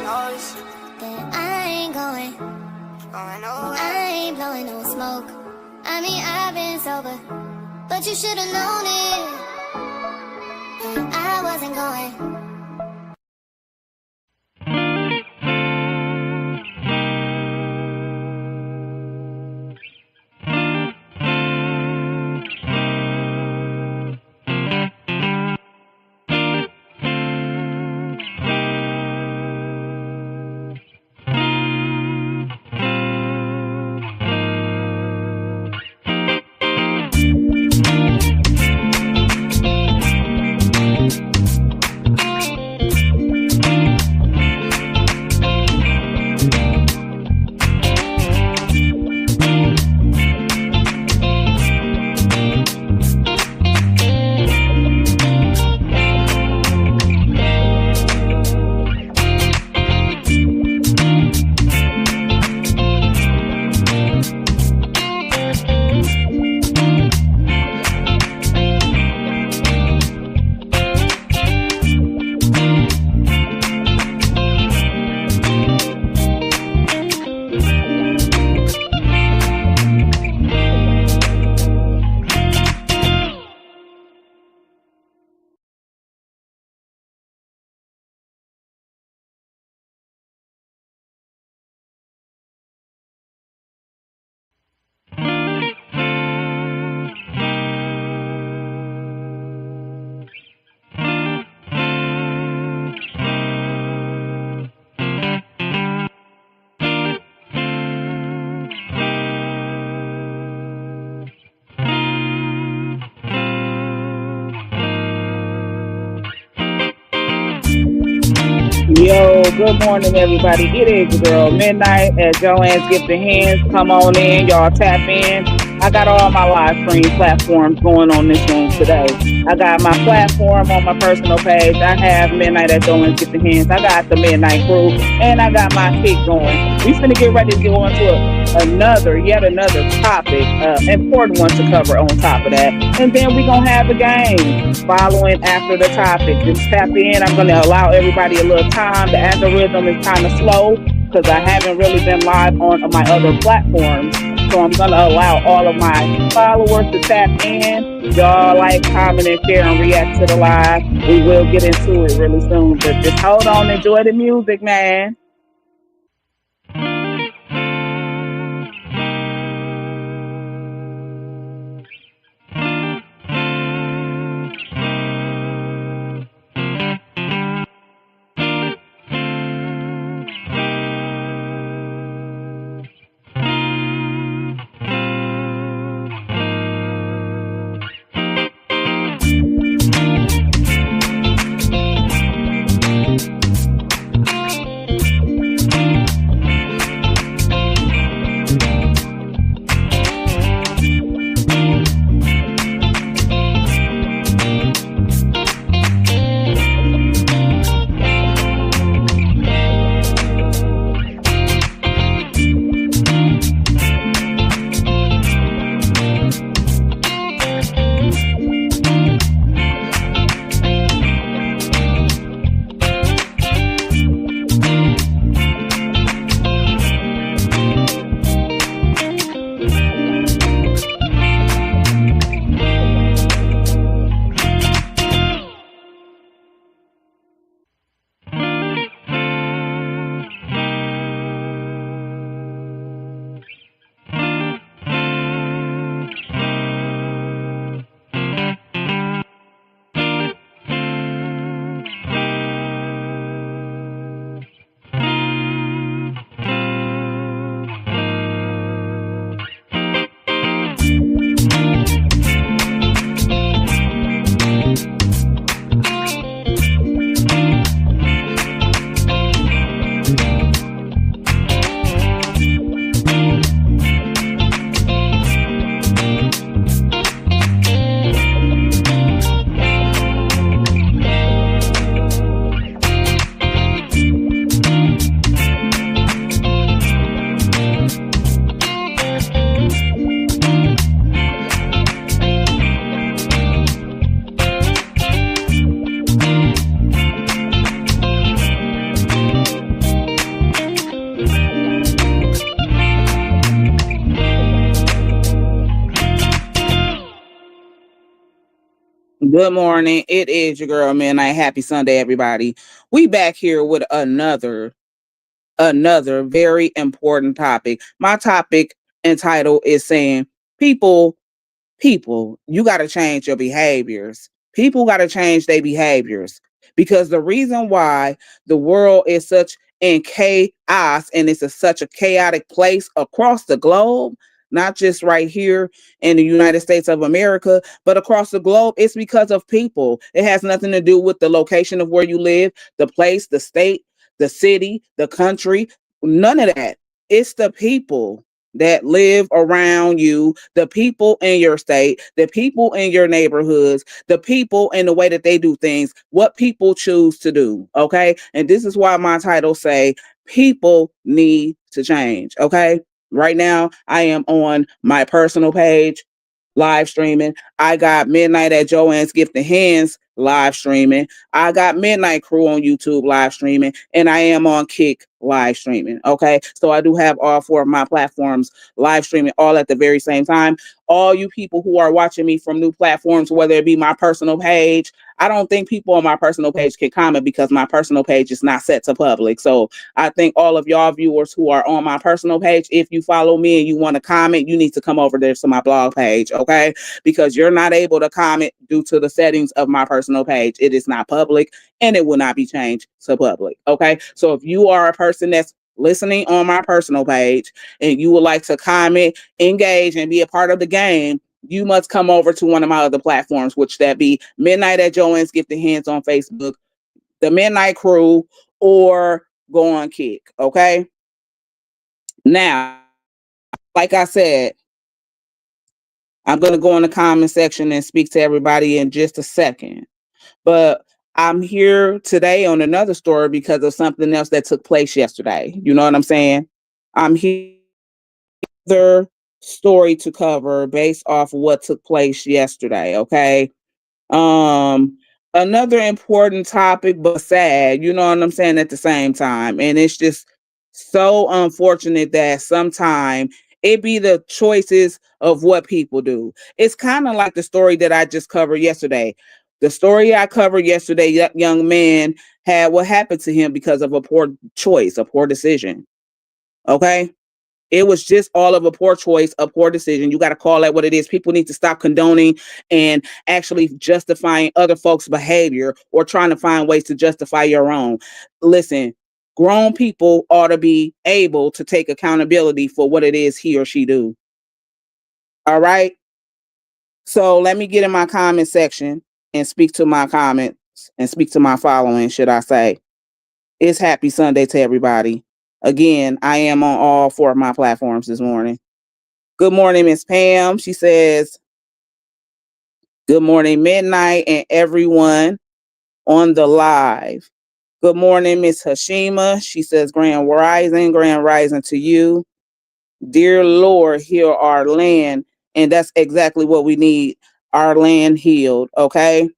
knows that I ain't going nowhere. I ain't blowing no smoke. I mean, I've been sober, but you should've known it, that I wasn't going. Yo, good morning, everybody. It is your girl, Midnight, at Joanne's Gifted Hands. Come on in, y'all tap in. I got all my live stream platforms going on this one today. I got my platform on my personal page. I have Midnight at Joanne's Gifted Hands. I got the Midnight Crew, and I got my kick going. We finna get ready to go into yet another topic, important one to cover on top of that. And then we gonna have a game following after the topic. Just tap in. I'm gonna allow everybody a little time. The algorithm is kind of slow because I haven't really been live on my other platforms. So I'm gonna allow all of my followers to tap in. Y'all like, comment, and share and react to the live. We will get into it really soon. But just hold on, enjoy the music, man. Good morning. It is your girl, Midnight. Happy Sunday, everybody. We back here with another very important topic. My topic and title is saying people you got to change your behaviors. People got to change their behaviors because the reason why the world is such in chaos and such a chaotic place across the globe, not just right here in the United States of America, but across the globe, it's because of people. It has nothing to do with the location of where you live, the place, the state, the city, the country, none of that. It's the people that live around you, the people in your state, the people in your neighborhoods, the people in the way that they do things, what people choose to do. Okay. And this is why my title say people need to change. Okay. Right now, I am on my personal page live streaming. I got Midnight at Joanne's Gift of Hands live streaming. I got Midnight Crew on YouTube live streaming, and I am on Kick live streaming. Okay. So I do have all four of my platforms live streaming all at the very same time. All you people who are watching me from new platforms, whether it be my personal page, I don't think people on my personal page can comment because my personal page is not set to public. So I think all of y'all viewers who are on my personal page, if you follow me and you want to comment, you need to come over there to my blog page, okay? Because you're not able to comment due to the settings of my personal page. It is not public and it will not be changed to public, okay? So if you are a person that's listening on my personal page and you would like to comment, engage, and be a part of the game, you must come over to one of my other platforms, which that be Midnight at Joanne's Gift of Hands on Facebook, the Midnight Crew, or go on Kick. Okay. Now, like I said, I'm going to go in the comment section and speak to everybody in just a second. But I'm here today on another story because of something else that took place yesterday. You know what I'm saying? I'm here another story to cover based off what took place yesterday. Okay. Um, Another important topic, but sad, you know what I'm saying, at the same time. And it's just so unfortunate that sometimes it be the choices of what people do. It's kind of like the story that I just covered yesterday. The story I covered yesterday, that young man had what happened to him because of a poor choice, a poor decision. Okay. It was just all of a poor choice, a poor decision. You got to call that what it is. People need to stop condoning and actually justifying other folks' behavior or trying to find ways to justify your own. Listen, grown people ought to be able to take accountability for what it is he or she do. All right. So let me get in my comment section and speak to my comments and speak to my following, should I say. It's happy Sunday to everybody. Again, I am on all four of my platforms this morning. Good morning, Miss Pam. She says, good morning, Midnight, and everyone on the live. Good morning, Miss Hashima. She says, Grand Rising to you. Dear Lord, heal our land. And that's exactly what we need, our land healed, okay?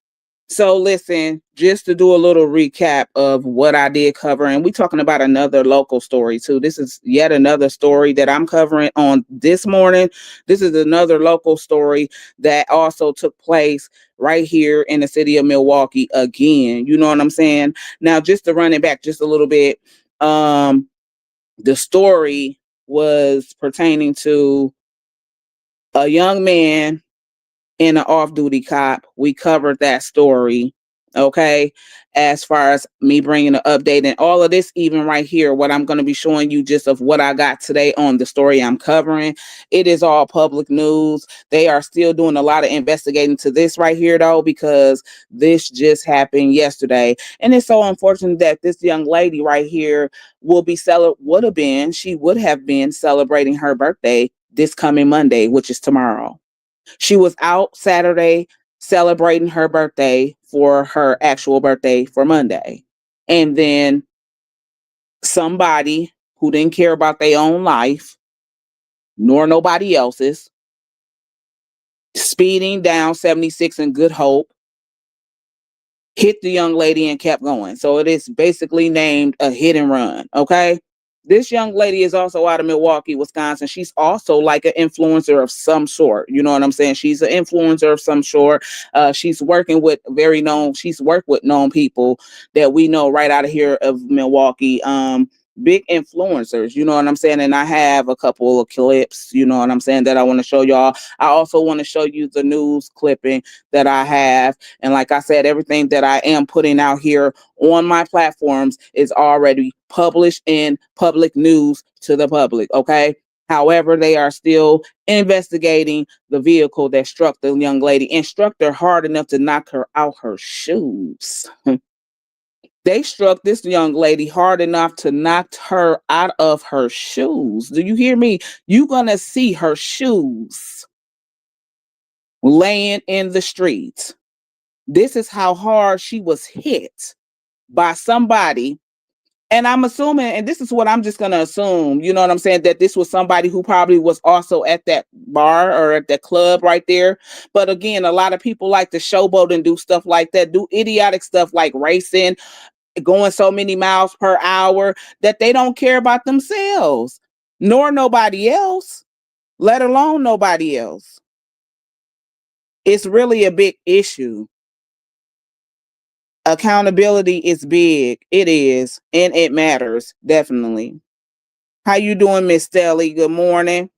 So listen, just to do a little recap of what I did cover, and we're talking about another local story too. This is yet another story that I'm covering on this morning. This is another local story that also took place right here in the city of Milwaukee again. You know what I'm saying? Now, just to run it back just a little bit, the story was pertaining to a young man in an off-duty cop. We covered that story. Okay. As far as me bringing an update and all of this, even right here, what I'm going to be showing you just of what I got today on the story I'm covering. It is all public news. They are still doing a lot of investigating to this right here though, because this just happened yesterday. And it's so unfortunate that this young lady right here she would have been celebrating her birthday this coming Monday, which is tomorrow. She was out Saturday celebrating her birthday for her actual birthday for Monday. And then somebody who didn't care about their own life, nor nobody else's, speeding down 76 in Good Hope, hit the young lady and kept going. So it is basically named a hit and run. Okay. This young lady is also out of Milwaukee, Wisconsin. She's also like an influencer of some sort. You know what I'm saying? She's an influencer of some sort. She's working with she's worked with known people that we know right out of here of Milwaukee. Big influencers, you know what I'm saying? And I have a couple of clips, you know what I'm saying, that I want to show y'all. I also want to show you the news clipping that I have. And like I said, everything that I am putting out here on my platforms is already published in public news to the public. Okay. However, they are still investigating the vehicle that struck the young lady and struck her hard enough to knock her out her shoes. They struck this young lady hard enough to knock her out of her shoes. Do you hear me? You're going to see her shoes laying in the street. This is how hard she was hit by somebody. And I'm assuming, and this is what I'm just going to assume, you know what I'm saying, that this was somebody who probably was also at that bar or at that club right there. But again, a lot of people like to showboat and do stuff like that, do idiotic stuff like racing, going so many miles per hour, that they don't care about themselves, nor nobody else, let alone nobody else. It's really a big issue. Accountability is big. It is, and it matters, definitely. How you doing, Miss Stelly? Good morning.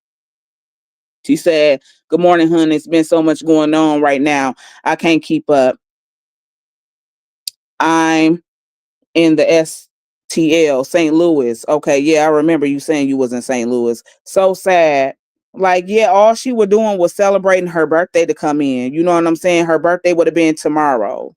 She said, good morning, honey. It's been so much going on right now. I can't keep up. I'm in the STL, St. Louis. Okay, yeah, I remember you saying you was in St. Louis. So sad. Like, yeah, all she was doing was celebrating her birthday to come in. You know what I'm saying? Her birthday would have been tomorrow.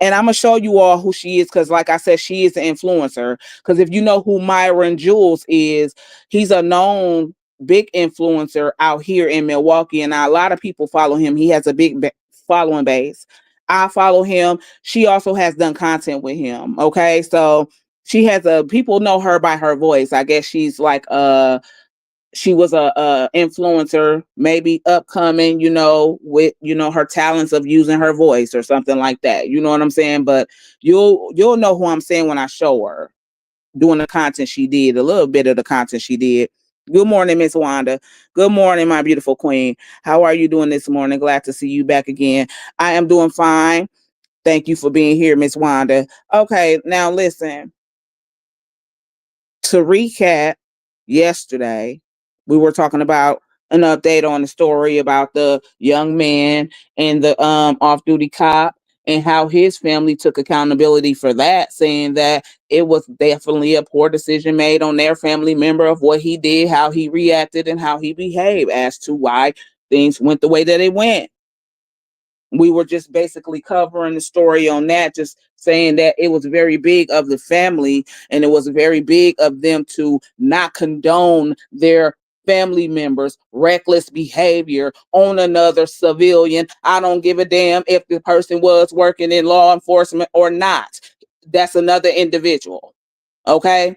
And I'm gonna show you all who she is, because like I said, she is an influencer. Because if you know who Myron Jules is, he's a known big influencer out here in Milwaukee, and a lot of people follow him. He has a big following base. I follow him. She also has done content with him. Okay, so she has people know her by her voice. I guess she's like she was a influencer, maybe upcoming, with her talents of using her voice or something like that. You know what I'm saying? But you'll know who I'm saying when I show her doing the content she did, a little bit of the content she did. Good morning, Miss Wanda. Good morning, my beautiful queen. How are you doing this morning? Glad to see you back again. I am doing fine. Thank you for being here, Miss Wanda. Okay, now listen. To recap, yesterday we were talking about an update on the story about the young man and the off-duty cop, and how his family took accountability for that, saying that it was definitely a poor decision made on their family member of what he did, how he reacted, and how he behaved as to why things went the way that it went. We were just basically covering the story on that, just saying that it was very big of the family, and it was very big of them to not condone their family members' reckless behavior on another civilian. I don't give a damn if the person was working in law enforcement or not. That's another individual. Okay.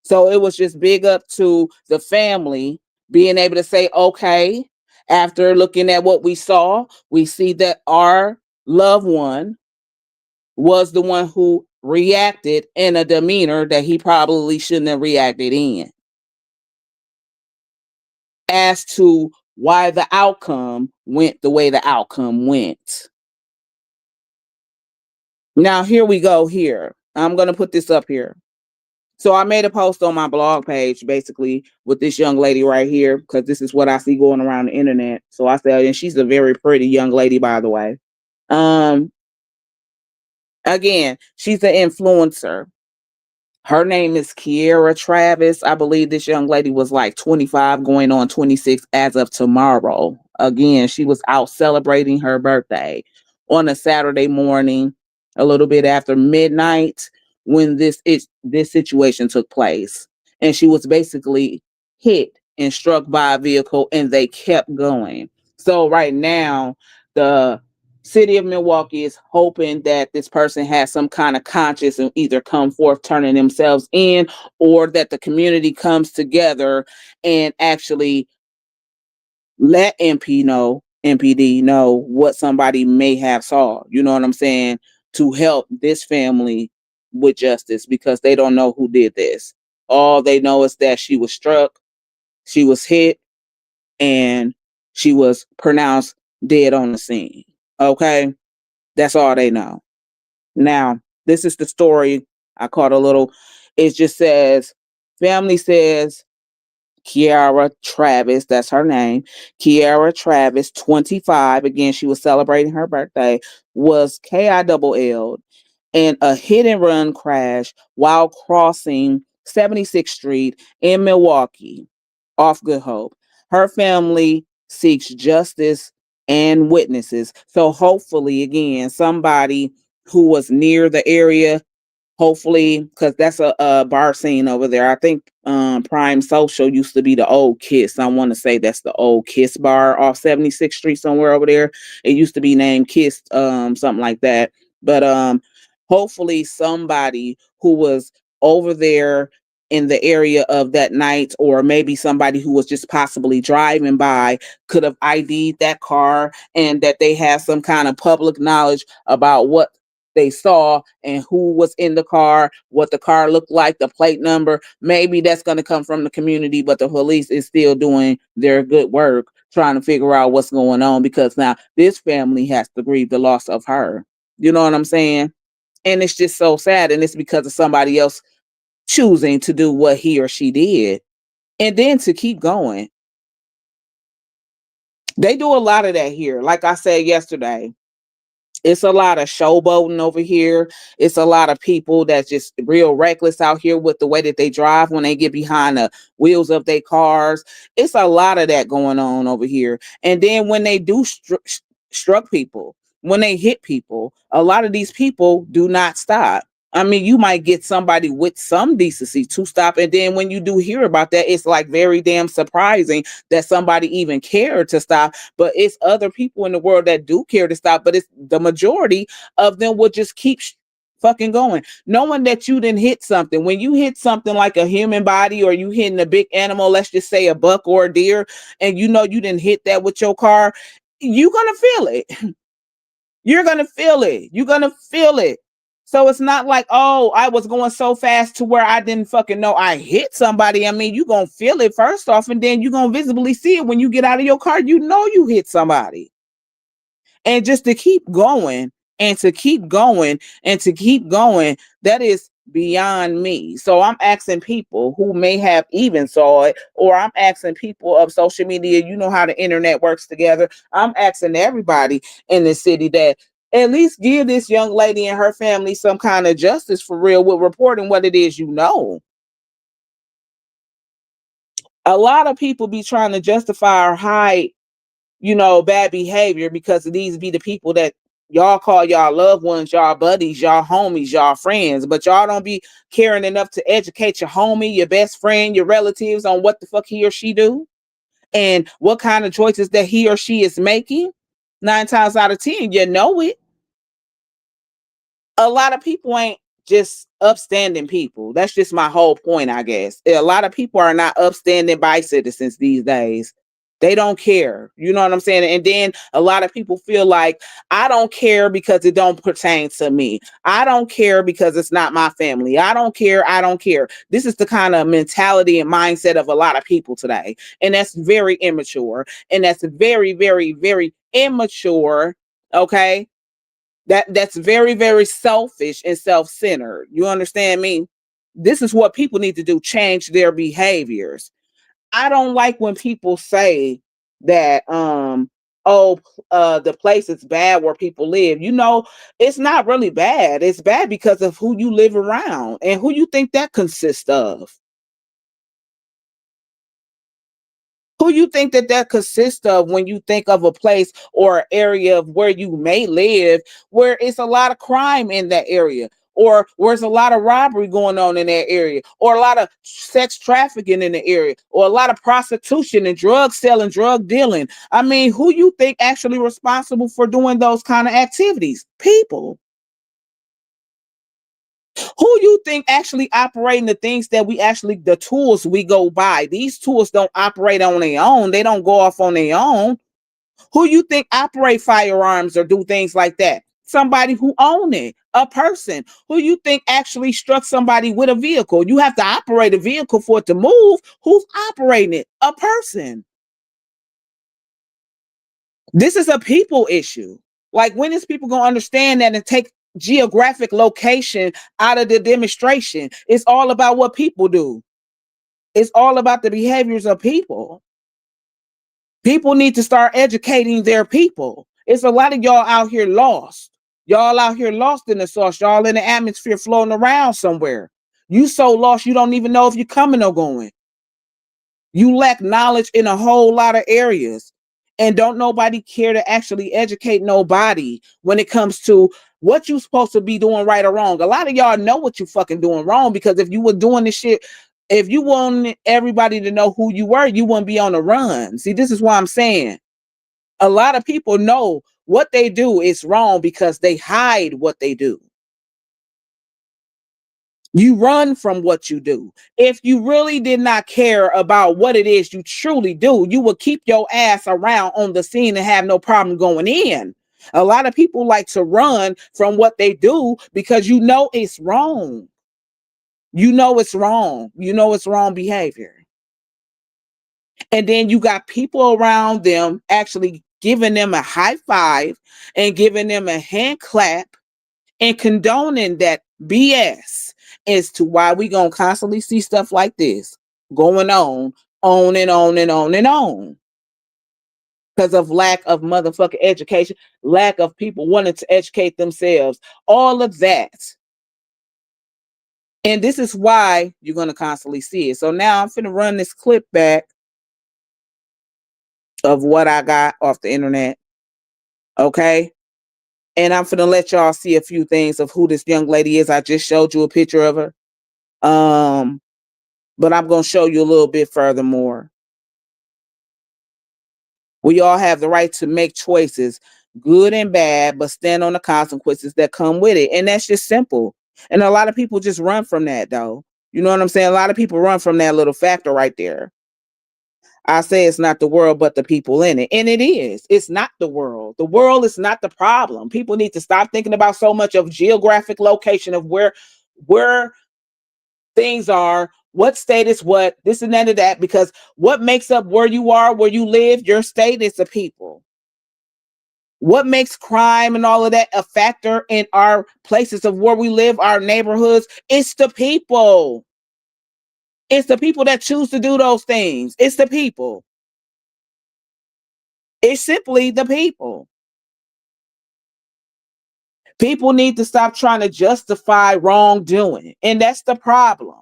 So it was just big up to the family being able to say, okay, after looking at what we saw, we see that our loved one was the one who reacted in a demeanor that he probably shouldn't have reacted in. As to why the outcome went the way the outcome went. Now, here we go here. I'm going to put this up here. So I made a post on my blog page, basically, with this young lady right here, because this is what I see going around the internet. So I said, and she's a very pretty young lady, by the way. Again, she's an influencer. Her name is Kiera Travis. I believe this young lady was like 25 going on 26 as of tomorrow. Again, she was out celebrating her birthday on a Saturday morning, a little bit after midnight, when this situation took place. And she was basically hit and struck by a vehicle, and they kept going. So right now, the city of Milwaukee is hoping that this person has some kind of conscience and either come forth turning themselves in, or that the community comes together and actually let MPD know what somebody may have saw, you know what I'm saying, to help this family with justice, because they don't know who did this. All they know is that she was struck, she was hit, and she was pronounced dead on the scene. Okay? That's all they know. Now, this is the story. I caught a little, it just says, family says Kiara Travis, that's her name. Kiara Travis, 25. Again, she was celebrating her birthday, was KILL'd in a hit and run crash while crossing 76th Street in Milwaukee off Good Hope. Her family seeks justice and witnesses. So hopefully, again, somebody who was near the area, hopefully, because that's a bar scene over there. I think Prime Social used to be the old Kiss. I want to say that's the old Kiss bar off 76th Street somewhere over there. It used to be named Kiss, something like that. But hopefully somebody who was over there in the area of that night, or maybe somebody who was just possibly driving by, could have ID'd that car, and that they have some kind of public knowledge about what they saw and who was in the car, what the car looked like, the plate number. Maybe that's going to come from the community, but the police is still doing their good work trying to figure out what's going on, because now this family has to grieve the loss of her. You know what I'm saying? And it's just so sad. And it's because of somebody else choosing to do what he or she did. And then to keep going. They do a lot of that here. Like I said yesterday, it's a lot of showboating over here. It's a lot of people that's just real reckless out here with the way that they drive when they get behind the wheels of their cars. It's a lot of that going on over here. And then when they do struck people, when they hit people, a lot of these people do not stop. I mean, you might get somebody with some decency to stop. And then when you do hear about that, it's like very damn surprising that somebody even cared to stop. But it's other people in the world that do care to stop. But it's the majority of them will just keep fucking going, knowing that you didn't hit something. When you hit something like a human body, or you hitting a big animal, let's just say a buck or a deer, and you know you didn't hit that with your car, you're gonna feel it. You're gonna feel it. You're gonna feel it. So it's not like, oh, I was going so fast to where I didn't fucking know I hit somebody. I mean, you're gonna feel it first off, and then you're gonna visibly see it when you get out of your car. You know you hit somebody. And just to keep going and to keep going and to keep going, that is beyond me. So I'm asking people who may have even saw it, or I'm asking people of social media, you know how the internet works together. I'm asking everybody in the city that at least give this young lady and her family some kind of justice for real with reporting what it is you know. A lot of people be trying to justify or hide, you know, bad behavior, because these be the people that y'all call y'all loved ones, y'all buddies, y'all homies, y'all friends, but y'all don't be caring enough to educate your homie, your best friend, your relatives on what the fuck he or she do and what kind of choices that he or she is making. 9 times out of 10, you know it. A lot of people ain't just upstanding people. That's just my whole point, I guess. A lot of people are not upstanding by citizens these days. They don't care. You know what I'm saying? And then a lot of people feel like, I don't care because it don't pertain to me. I don't care because it's not my family. I don't care. I don't care. This is the kind of mentality and mindset of a lot of people today. And that's very immature. And that's very, very, very immature. Okay. That's very, very selfish and self-centered. You understand me? This is what people need to do, change their behaviors. I don't like when people say that oh, the place is bad where people live. You know, it's not really bad. It's bad because of who you live around and who you think that consists of. Who you think that consists of when you think of a place or an area of where you may live, where it's a lot of crime in that area, or where there's a lot of robbery going on in that area, or a lot of sex trafficking in the area, or a lot of prostitution and drug selling, drug dealing. I mean, who you think actually responsible for doing those kind of activities? People. Who you think actually operating the things that we actually, the tools we go by? These tools don't operate on their own. They don't go off on their own. Who you think operate firearms or do things like that? somebody who own it, a person who you think actually struck somebody with a vehicle. You have to operate a vehicle for it to move. Who's operating it? A person. This is a people issue. Like, when is people going to understand that and take geographic location out of the demonstration? It's all about what people do. It's all about the behaviors of people. People need to start educating their people. It's a lot of y'all out here lost. Y'all out here lost in the sauce. Y'all in the atmosphere floating around somewhere. You so lost you don't even know if you're coming or going. You lack knowledge in a whole lot of areas. And don't nobody care to actually educate nobody when it comes to what you supposed to be doing right or wrong. A lot of y'all know what you fucking doing wrong, because if you were doing this shit, if you wanted everybody to know who you were, you wouldn't be on the run. See, this is why I'm saying a lot of people know what they do is wrong because they hide what they do. You run from what you do. If you really did not care about what it is you truly do, you would keep your ass around on the scene and have no problem going in. A lot of people like to run from what they do because you know it's wrong. You know it's wrong. You know it's wrong behavior. And then you got people around them actually giving them a high five and giving them a hand clap and condoning that BS as to why we gonna constantly see stuff like this going on and on and on and on. Because of lack of motherfucking education, lack of people wanting to educate themselves, all of that. And this is why you're gonna constantly see it. So now I'm finna run this clip back of what I got off the internet. Okay. And I'm finna let y'all see a few things of who this young lady is. I just showed you a picture of her. But I'm going to show you a little bit furthermore. We all have the right to make choices, good and bad, but stand on the consequences that come with it. And that's just simple. And a lot of people just run from that, though. You know what I'm saying? A lot of people run from that little factor right there. I say it's not the world, but the people in it. And it is. It's not the world. The world is not the problem. People need to stop thinking about so much of geographic location of where things are, what state is what, this and that and that, because what makes up where you are, where you live, your state is the people. What makes crime and all of that a factor in our places of where we live, our neighborhoods? It's the people. It's the people that choose to do those things. It's the people. It's simply the people. People need to stop trying to justify wrongdoing. And that's the problem.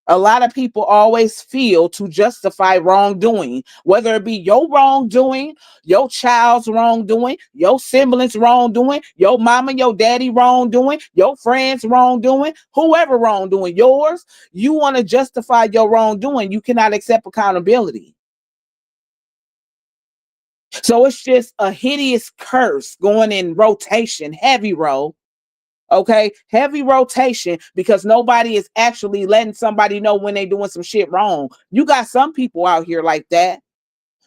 A lot of people always feel to justify wrongdoing, whether it be your wrongdoing, your child's wrongdoing, your siblings wrongdoing, your mama, your daddy wrongdoing, your friends wrongdoing, whoever wrongdoing, yours. You want to justify your wrongdoing. You cannot accept accountability. So it's just a hideous curse going in rotation, heavy roll. Okay, heavy rotation, because nobody is actually letting somebody know when they're doing some shit wrong. You got some people out here like that,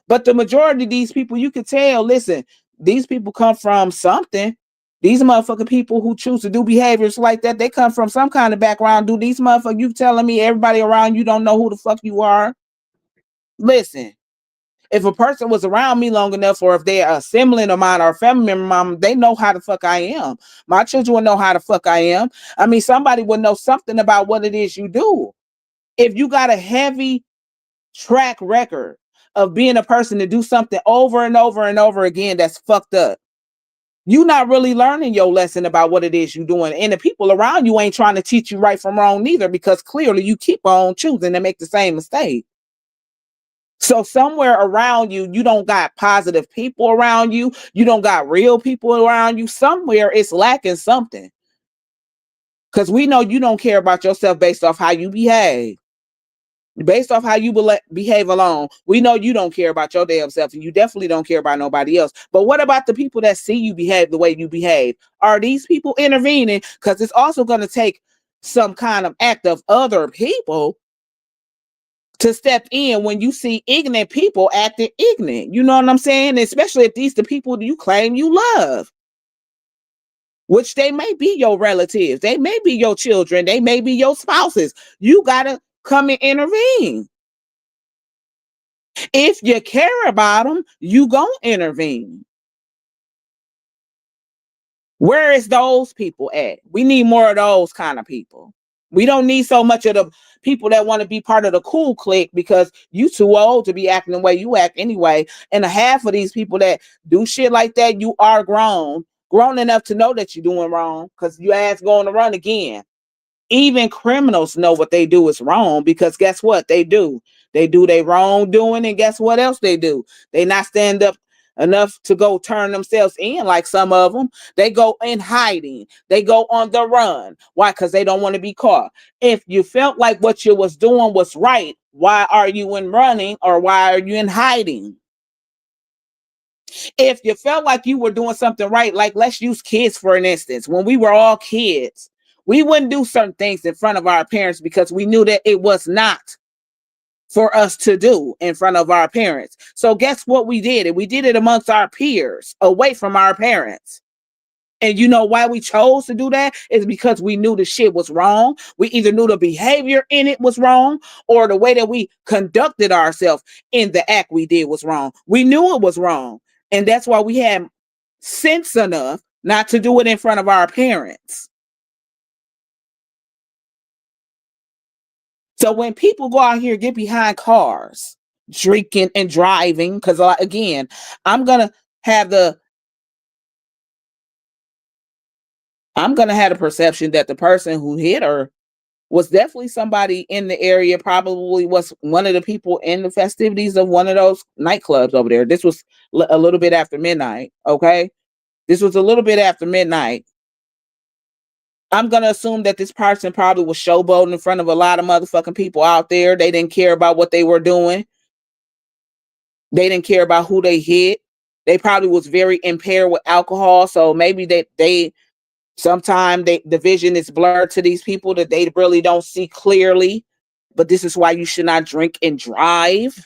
but the majority of these people, you can tell, listen, these people come from something. These motherfucking people who choose to do behaviors like that, they come from some kind of background. Do these motherfuckers, you telling me everybody around you don't know who the fuck you are? Listen, if a person was around me long enough, or if they're a sibling of mine or a family member of mine, they know how the fuck I am. My children will know how the fuck I am. I mean, somebody will know something about what it is you do. If you got a heavy track record of being a person to do something over and over and over again, that's fucked up. You're not really learning your lesson about what it is you're doing. And the people around you ain't trying to teach you right from wrong neither, because clearly you keep on choosing to make the same mistake. So somewhere around you, you don't got positive people around you. You don't got real people around you. Somewhere it's lacking something. Because we know you don't care about yourself based off how you behave. Based off how you behave alone, we know you don't care about your damn self, and you definitely don't care about nobody else. But what about the people that see you behave the way you behave? Are these people intervening? Because it's also going to take some kind of act of other people to step in when you see ignorant people acting ignorant. You know what I'm saying? Especially if these the people you claim you love. which they may be your relatives, they may be your children, they may be your spouses. You gotta come and intervene. If you care about them, you gonna intervene. Where is those people at? We need more of those kind of people. We don't need so much of the people that want to be part of the cool clique because you too old to be acting the way you act anyway. And a half of these people that do shit like that, you are grown enough to know that you're doing wrong because your ass going to run again. Even criminals know what they do is wrong because guess what they do? They do their wrongdoing, and guess what else they do? They not stand up enough to go turn themselves in like some of them. They go in hiding. They go on the run. Why? Because they don't want to be caught. If you felt like what you was doing was right, why are you in running or why are you in hiding? If you felt like you were doing something right, like let's use kids for an instance. When we were all kids, we wouldn't do certain things in front of our parents because we knew that it was not for us to do in front of our parents. So guess what we did? We did it amongst our peers, away from our parents. And you know why we chose to do that? Is because we knew the shit was wrong. We either knew the behavior in it was wrong or the way that we conducted ourselves in the act we did was wrong. We knew it was wrong. And that's why we had sense enough not to do it in front of our parents. So when people go out here, get behind cars, drinking and driving, because again, I'm gonna have the perception that the person who hit her was definitely somebody in the area, probably was one of the people in the festivities of one of those nightclubs over there. This was a little bit after midnight, okay? This was a little bit after midnight. I'm going to assume that this person probably was showboating in front of a lot of motherfucking people out there. They didn't care about what they were doing. They didn't care about who they hit. They probably was very impaired with alcohol. So maybe they sometimes the vision is blurred to these people that they really don't see clearly. But this is why you should not drink and drive.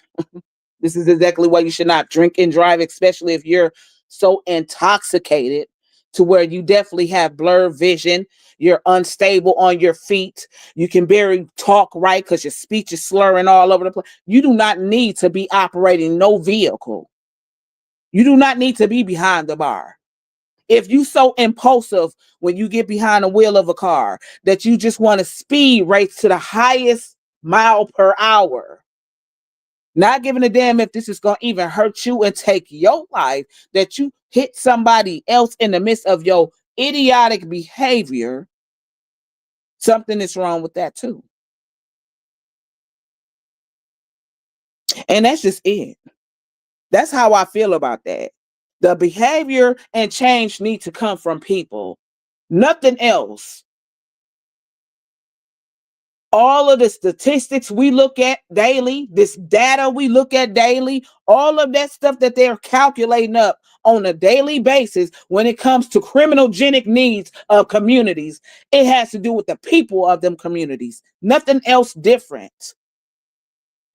This is exactly why you should not drink and drive, especially if you're so intoxicated to where you definitely have blurred vision. You're unstable on your feet. You can barely talk right because your speech is slurring all over the place. You do not need to be operating no vehicle. You do not need to be behind the bar. If you so impulsive when you get behind the wheel of a car that you just want to speed race to the highest mile per hour, not giving a damn if this is going to even hurt you and take your life, that you hit somebody else in the midst of your idiotic behavior, something is wrong with that too. And that's just it. That's how I feel about that. The behavior and change need to come from people, nothing else. All of the statistics we look at daily, this data we look at daily, all of that stuff that they're calculating up on a daily basis when it comes to criminogenic needs of communities, it has to do with the people of them communities. Nothing else different.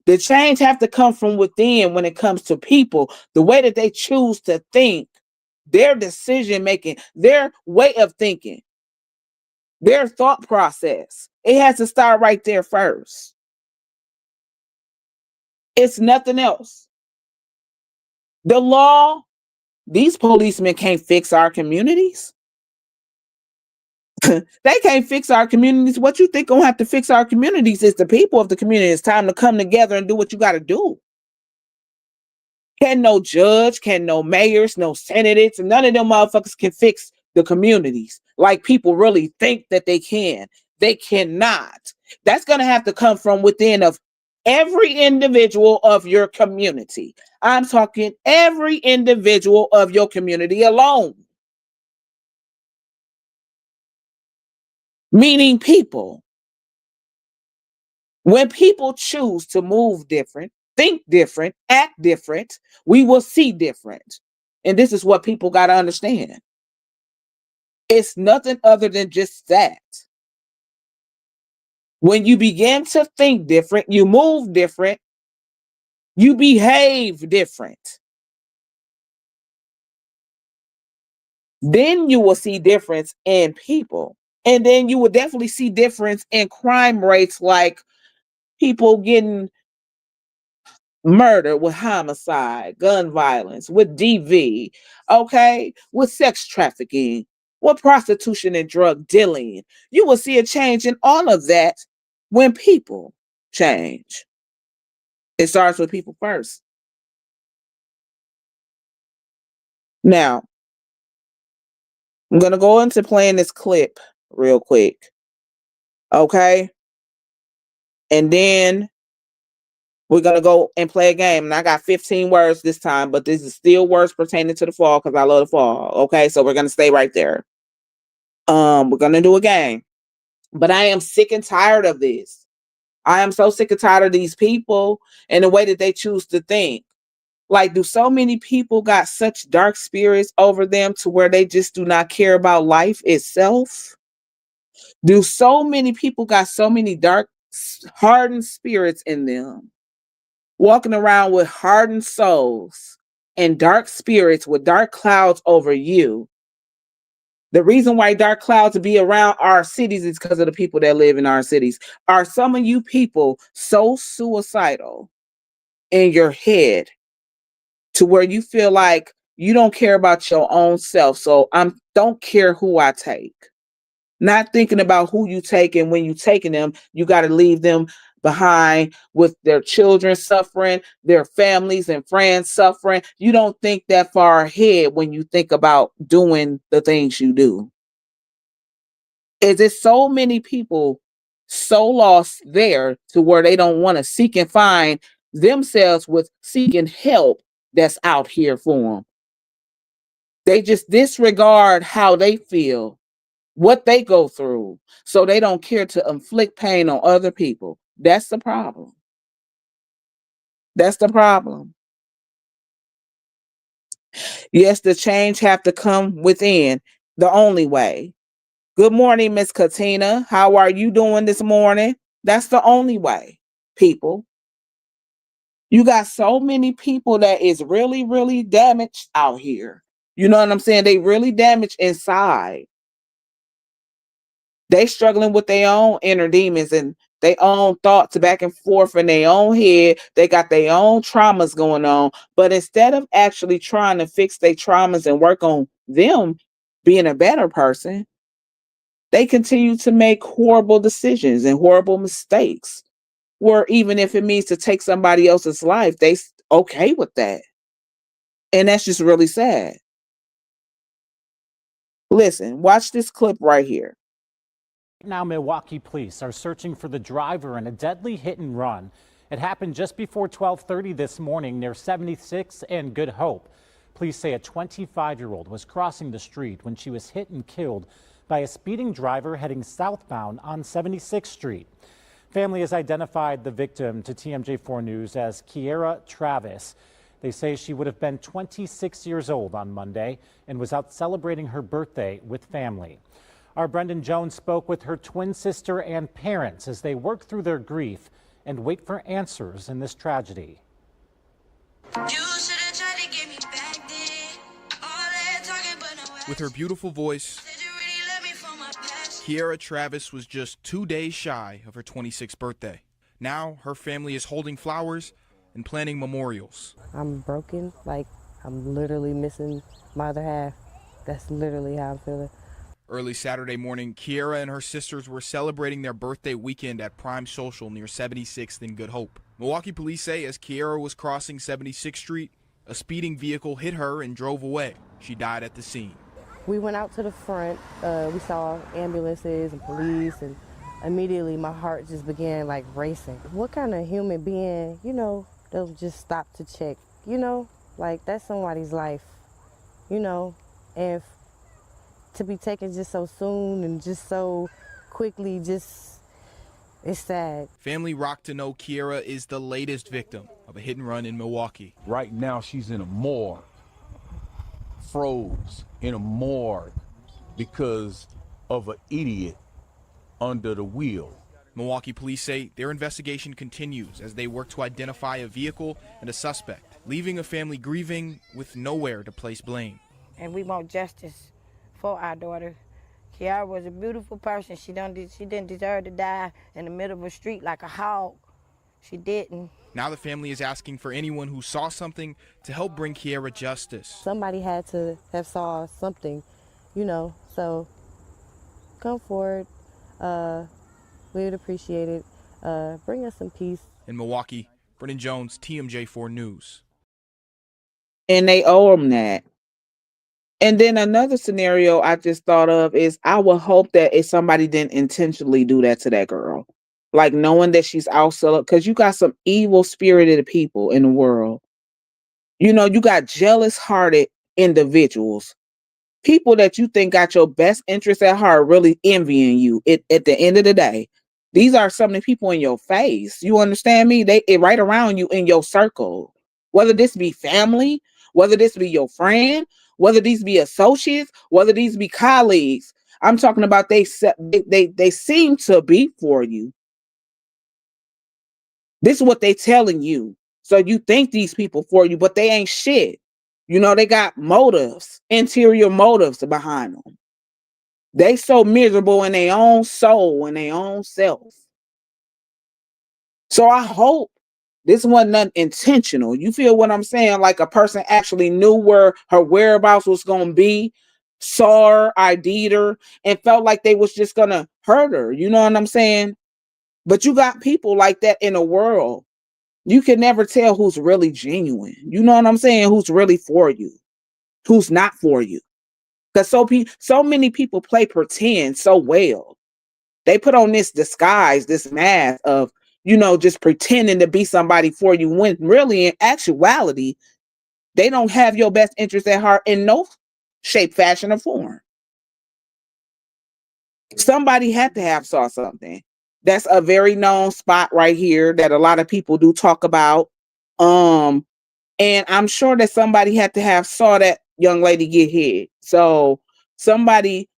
The change have to come from within when it comes to people, the way that they choose to think, their decision making, their way of thinking, their thought process. It has to start right there first. It's nothing else. The law, these policemen can't fix our communities. They can't fix our communities. What you think gonna have to fix our communities is the people of the community. It's time to come together and do what you got to do. Can no judge, can no mayors, no senators, none of them motherfuckers can fix the communities like people really think that they can. They cannot. That's going to have to come from within of every individual of your community. I'm talking every individual of your community alone. Meaning people. When people choose to move different, think different, act different, we will see different. And this is what people got to understand. It's nothing other than just that. When you begin to think different, you move different, you behave different. Then you will see difference in people. And then you will definitely see difference in crime rates, like people getting murder with homicide, gun violence, with DV, okay, with sex trafficking, with prostitution and drug dealing. You will see a change in all of that when people change. It starts with people first. Now, I'm going to go into playing this clip real quick, okay? And then we're going to go and play a game. And I got 15 words this time, but this is still words pertaining to the fall because I love the fall. Okay, so we're going to stay right there. We're going to do a game. But I am sick and tired of this. I am so sick and tired of these people and the way that they choose to think. Like, do so many people got such dark spirits over them to where they just do not care about life itself? Do so many people got so many dark, hardened spirits in them, walking around with hardened souls and dark spirits with dark clouds over you? The reason why dark clouds be around our cities is because of the people that live in our cities. Are some of you people so suicidal in your head to where you feel like you don't care about your own self? So don't care who I take. Not thinking about who you take, and when you taking them, you got to leave them behind with their children suffering, their families and friends suffering. You don't think that far ahead when you think about doing the things you do. Is it so many people so lost there to where they don't want to seek and find themselves with seeking help that's out here for them? They just disregard how they feel, what they go through, so they don't care to inflict pain on other people. That's the problem. That's the problem. Yes, the change have to come within, the only way. Good morning, Miss Katina. How are you doing this morning? That's the only way, people. You got so many people that is really, really damaged out here. You know what I'm saying? They really damaged inside. They struggling with their own inner demons and their own thoughts back and forth in their own head. They got their own traumas going on. But instead of actually trying to fix their traumas and work on them being a better person, they continue to make horrible decisions and horrible mistakes. Or even if it means to take somebody else's life, they okay with that. And that's just really sad. Listen, watch this clip right here. Now, Milwaukee police are searching for the driver in a deadly hit and run. It happened just before 12:30 this morning near 76 and Good Hope. Police say a 25-year-old was crossing the street when she was hit and killed by a speeding driver heading southbound on 76th Street. Family has identified the victim to TMJ4 News as Kiera Travis. They say she would have been 26 years old on Monday and was out celebrating her birthday with family. Our Brendan Jones spoke with her twin sister and parents as they work through their grief and wait for answers in this tragedy. With her beautiful voice, Kiera Travis was just 2 days shy of her 26th birthday. Now her family is holding flowers and planning memorials. I'm broken, like I'm literally missing my other half. That's literally how I'm feeling. Early Saturday morning, Kiera and her sisters were celebrating their birthday weekend at Prime Social near 76th and Good Hope. Milwaukee police say as Kiera was crossing 76th Street, a speeding vehicle hit her and drove away. She died at the scene. We went out to the front, we saw ambulances and police, and immediately my heart just began like racing. What kind of human being, they'll just stop to check, like that's somebody's life, and to be taken just so soon and just so quickly, it's sad. Family rock to know Kiera is the latest victim of a hit and run in Milwaukee. Right now she's in a morgue, froze in a morgue because of an idiot under the wheel. Milwaukee police say their investigation continues as they work to identify a vehicle and a suspect, leaving a family grieving with nowhere to place blame. And we want justice for our daughter. Kiara was a beautiful person. She didn't deserve to die in the middle of a street like a hog. She didn't. Now the family is asking for anyone who saw something to help bring Kiara justice. Somebody had to have saw something, so come forward. We would appreciate it. Bring us some peace. In Milwaukee, Brennan Jones, TMJ4 News. And they owe them that. And then another scenario I just thought of is I would hope that if somebody didn't intentionally do that to that girl, like knowing that she's out because you got some evil spirited people in the world. You got jealous hearted individuals, people that you think got your best interest at heart, really envying you. At the end of the day, these are some of the people in your face. You understand me? They right around you in your circle, whether this be family, whether this be your friend, whether these be associates, whether these be colleagues. I'm talking about they seem to be for you. This is what they telling you. So you think these people for you, but they ain't shit. They got motives, interior motives behind them. They so miserable in their own soul, in their own self. So I hope this wasn't nothing intentional. You feel what I'm saying? Like a person actually knew where her whereabouts was going to be, saw her, ID'd her, and felt like they was just going to hurt her. You know what I'm saying? But you got people like that in the world. You can never tell who's really genuine. You know what I'm saying? Who's really for you, who's not for you. Because so many people play pretend so well. They put on this disguise, this mask of, just pretending to be somebody for you when really in actuality, they don't have your best interest at heart in no shape, fashion, or form. Somebody had to have saw something. That's a very known spot right here that a lot of people do talk about. And I'm sure that somebody had to have saw that young lady get hit. So somebody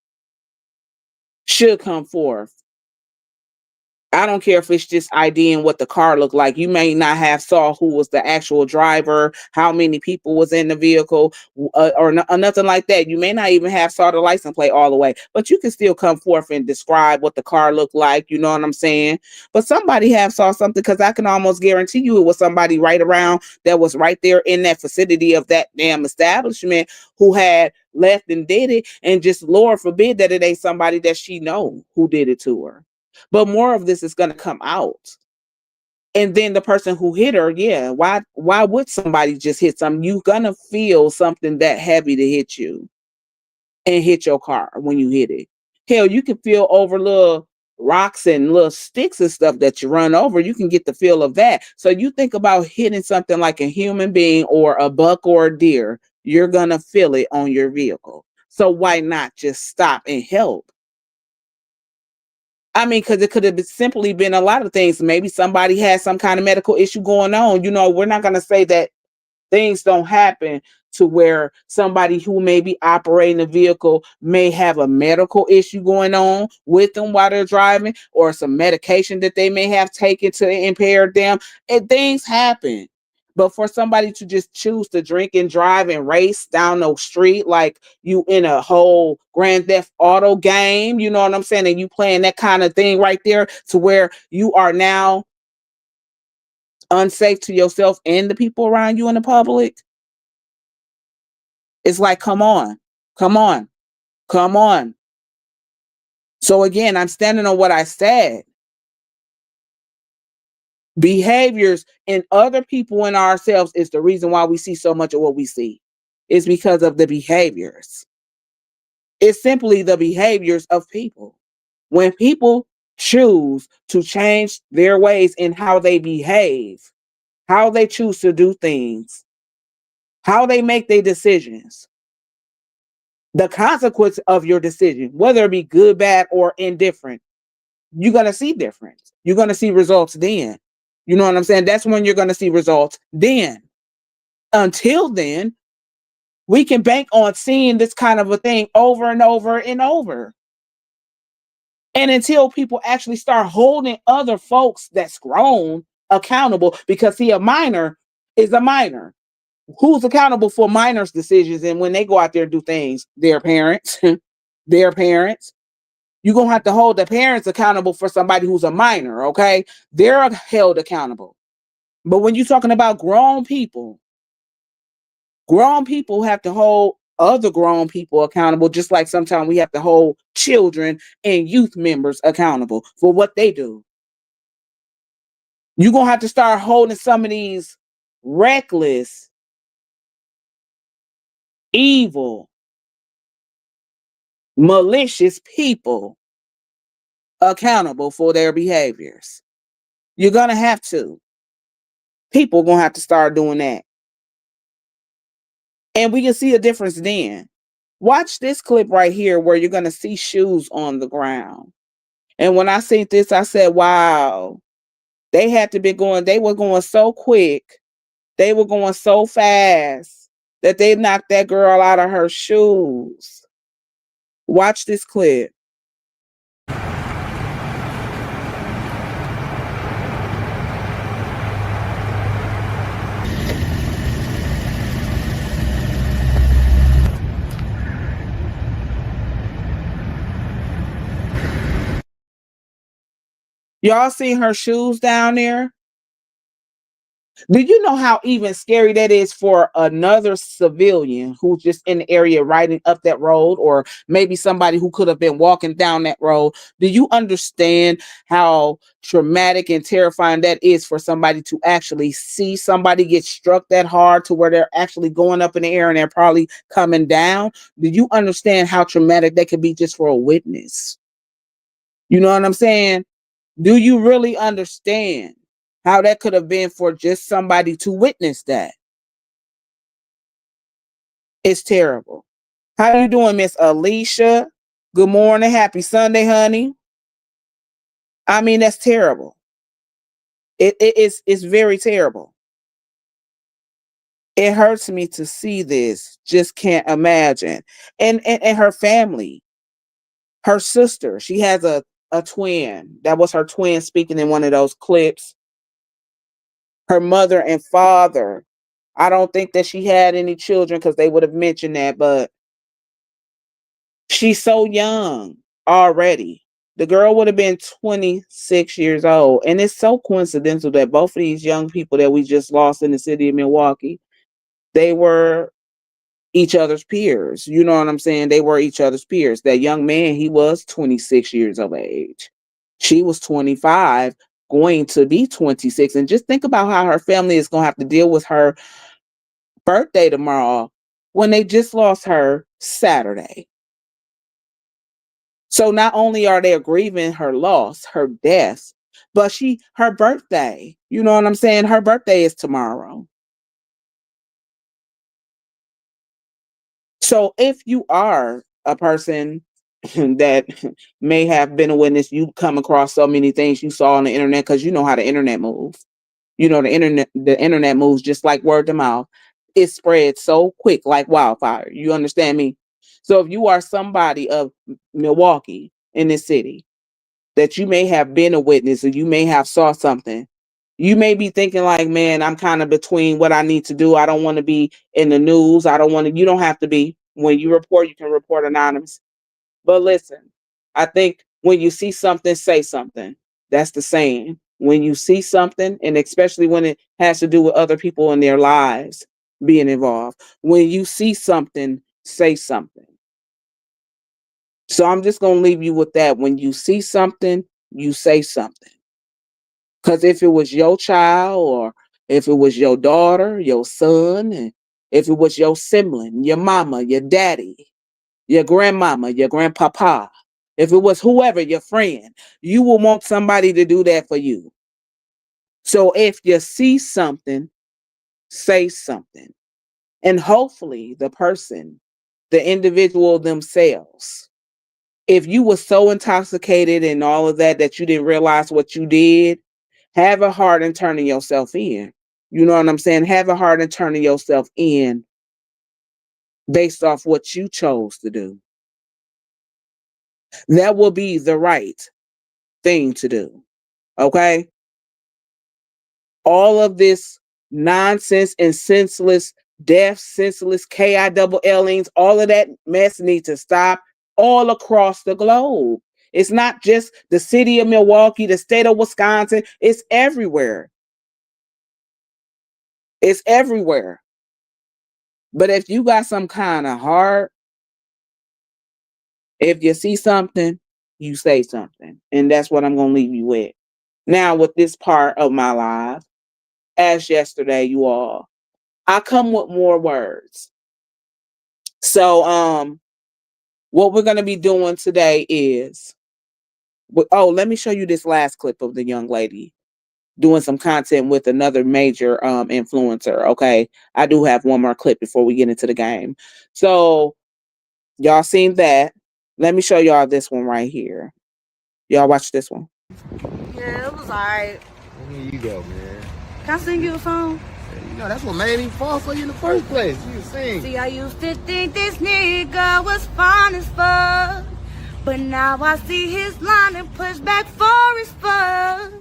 should come forth. I don't care if it's just IDing what the car looked like. You may not have saw who was the actual driver, how many people was in the vehicle, or nothing like that. You may not even have saw the license plate all the way, but you can still come forth and describe what the car looked like. You know what I'm saying? But somebody have saw something, because I can almost guarantee you it was somebody right around that was right there in that vicinity of that damn establishment who had left and did it, and just Lord forbid that it ain't somebody that she know who did it to her. But more of this is going to come out. And then the person who hit her, yeah, why would somebody just hit something? You're going to feel something that heavy to hit you and hit your car when you hit it. Hell, you can feel over little rocks and little sticks and stuff that you run over. You can get the feel of that. So you think about hitting something like a human being or a buck or a deer, you're going to feel it on your vehicle. So why not just stop and help? I mean, because it could have simply been a lot of things. Maybe somebody has some kind of medical issue going on. We're not going to say that things don't happen to where somebody who may be operating a vehicle may have a medical issue going on with them while they're driving, or some medication that they may have taken to impair them. And things happen. But for somebody to just choose to drink and drive and race down the street like you in a whole Grand Theft Auto game, you know what I'm saying? And you playing that kind of thing right there to where you are now unsafe to yourself and the people around you in the public. It's like, come on. So again, I'm standing on what I said. Behaviors in other people and ourselves is the reason why we see so much of what we see. It's because of the behaviors. It's simply the behaviors of people. When people choose to change their ways in how they behave, how they choose to do things, how they make their decisions, the consequence of your decision, whether it be good, bad, or indifferent, you're going to see difference. You're going to see results then. You know what I'm saying? That's when you're going to see results then. Until then, we can bank on seeing this kind of a thing over and over and over. And until people actually start holding other folks that's grown accountable, because see, a minor is a minor. Who's accountable for minors' decisions? And when they go out there and do things, their parents. their parents. You're going to have to hold the parents accountable for somebody who's a minor, okay? They're held accountable. But when you're talking about grown people have to hold other grown people accountable, just like sometimes we have to hold children and youth members accountable for what they do. You're going to have to start holding some of these reckless, evil, malicious people accountable for their behaviors. You're going to have to. People are going to have to start doing that. And we can see a difference then. Watch this clip right here where you're going to see shoes on the ground. And when I seen this, I said, wow, they were going so quick. They were going so fast that they knocked that girl out of her shoes. Watch this clip. Y'all seen her shoes down there? Do you know how even scary that is for another civilian who's just in the area riding up that road, or maybe somebody who could have been walking down that road? Do you understand how traumatic and terrifying that is for somebody to actually see somebody get struck that hard to where they're actually going up in the air and they're probably coming down? Do you understand how traumatic that could be just for a witness? You know what I'm saying? Do you really understand how that could have been for just somebody to witness that? It's terrible. How you doing, Miss Alicia? Good morning. Happy Sunday, honey. I mean, that's terrible. It's very terrible. It hurts me to see this. Just can't imagine. And her family, her sister, she has a twin. That was her twin speaking in one of those clips. Her mother and father. I don't think that she had any children because they would have mentioned that, but she's so young already. The girl would have been 26 years old. And it's so coincidental that both of these young people that we just lost in the city of Milwaukee, they were each other's peers. You know what I'm saying? They were each other's peers. That young man, he was 26 years of age. She was 25, going to be 26. And just think about how her family is going to have to deal with her birthday tomorrow when they just lost her Saturday. So not only are they grieving her loss, her death, but her birthday, you know what I'm saying? Her birthday is tomorrow. So if you are a person that may have been a witness, you come across so many things you saw on the internet, because you know how the internet moves. You know, the internet moves just like word to mouth. It spreads so quick like wildfire. You understand me? So if you are somebody of Milwaukee in this city that you may have been a witness or you may have saw something, you may be thinking like, man, I'm kind of between what I need to do. I don't want to be in the news. You don't have to be. When you report, you can report anonymous. But listen, I think when you see something, say something. That's the saying. When you see something, and especially when it has to do with other people and their lives being involved, when you see something, say something. So I'm just going to leave you with that. When you see something, you say something. Because if it was your child, or if it was your daughter, your son, and if it was your sibling, your mama, your daddy, your grandmama, your grandpapa, if it was whoever, your friend, you will want somebody to do that for you. So if you see something, say something. And hopefully the person, the individual themselves, if you were so intoxicated and all of that that you didn't realize what you did, have a heart in turning yourself in. You know what I'm saying? Have a heart in turning yourself in based off what you chose to do. That will be the right thing to do. Okay? All of this nonsense and senseless death, senseless KILLings, all of that mess needs to stop all across the globe. It's not just the city of Milwaukee, the state of Wisconsin. It's everywhere. It's everywhere. But if you got some kind of heart, if you see something, you say something. And that's what I'm going to leave you with. Now, with this part of my life, as yesterday, you all, I come with more words. So, what we're going to be doing today is, let me show you this last clip of the young lady doing some content with another major influencer. Okay, I do have one more clip before we get into the game. So, y'all seen that? Let me show y'all this one right here. Y'all watch this one. Yeah, it was alright. Here you go, man. Can I sing you a song? You know, that's what made me fall for you in the first place. You sing. See, I used to think this nigga was fine as fuck, but now I see his line and push back for his fuck.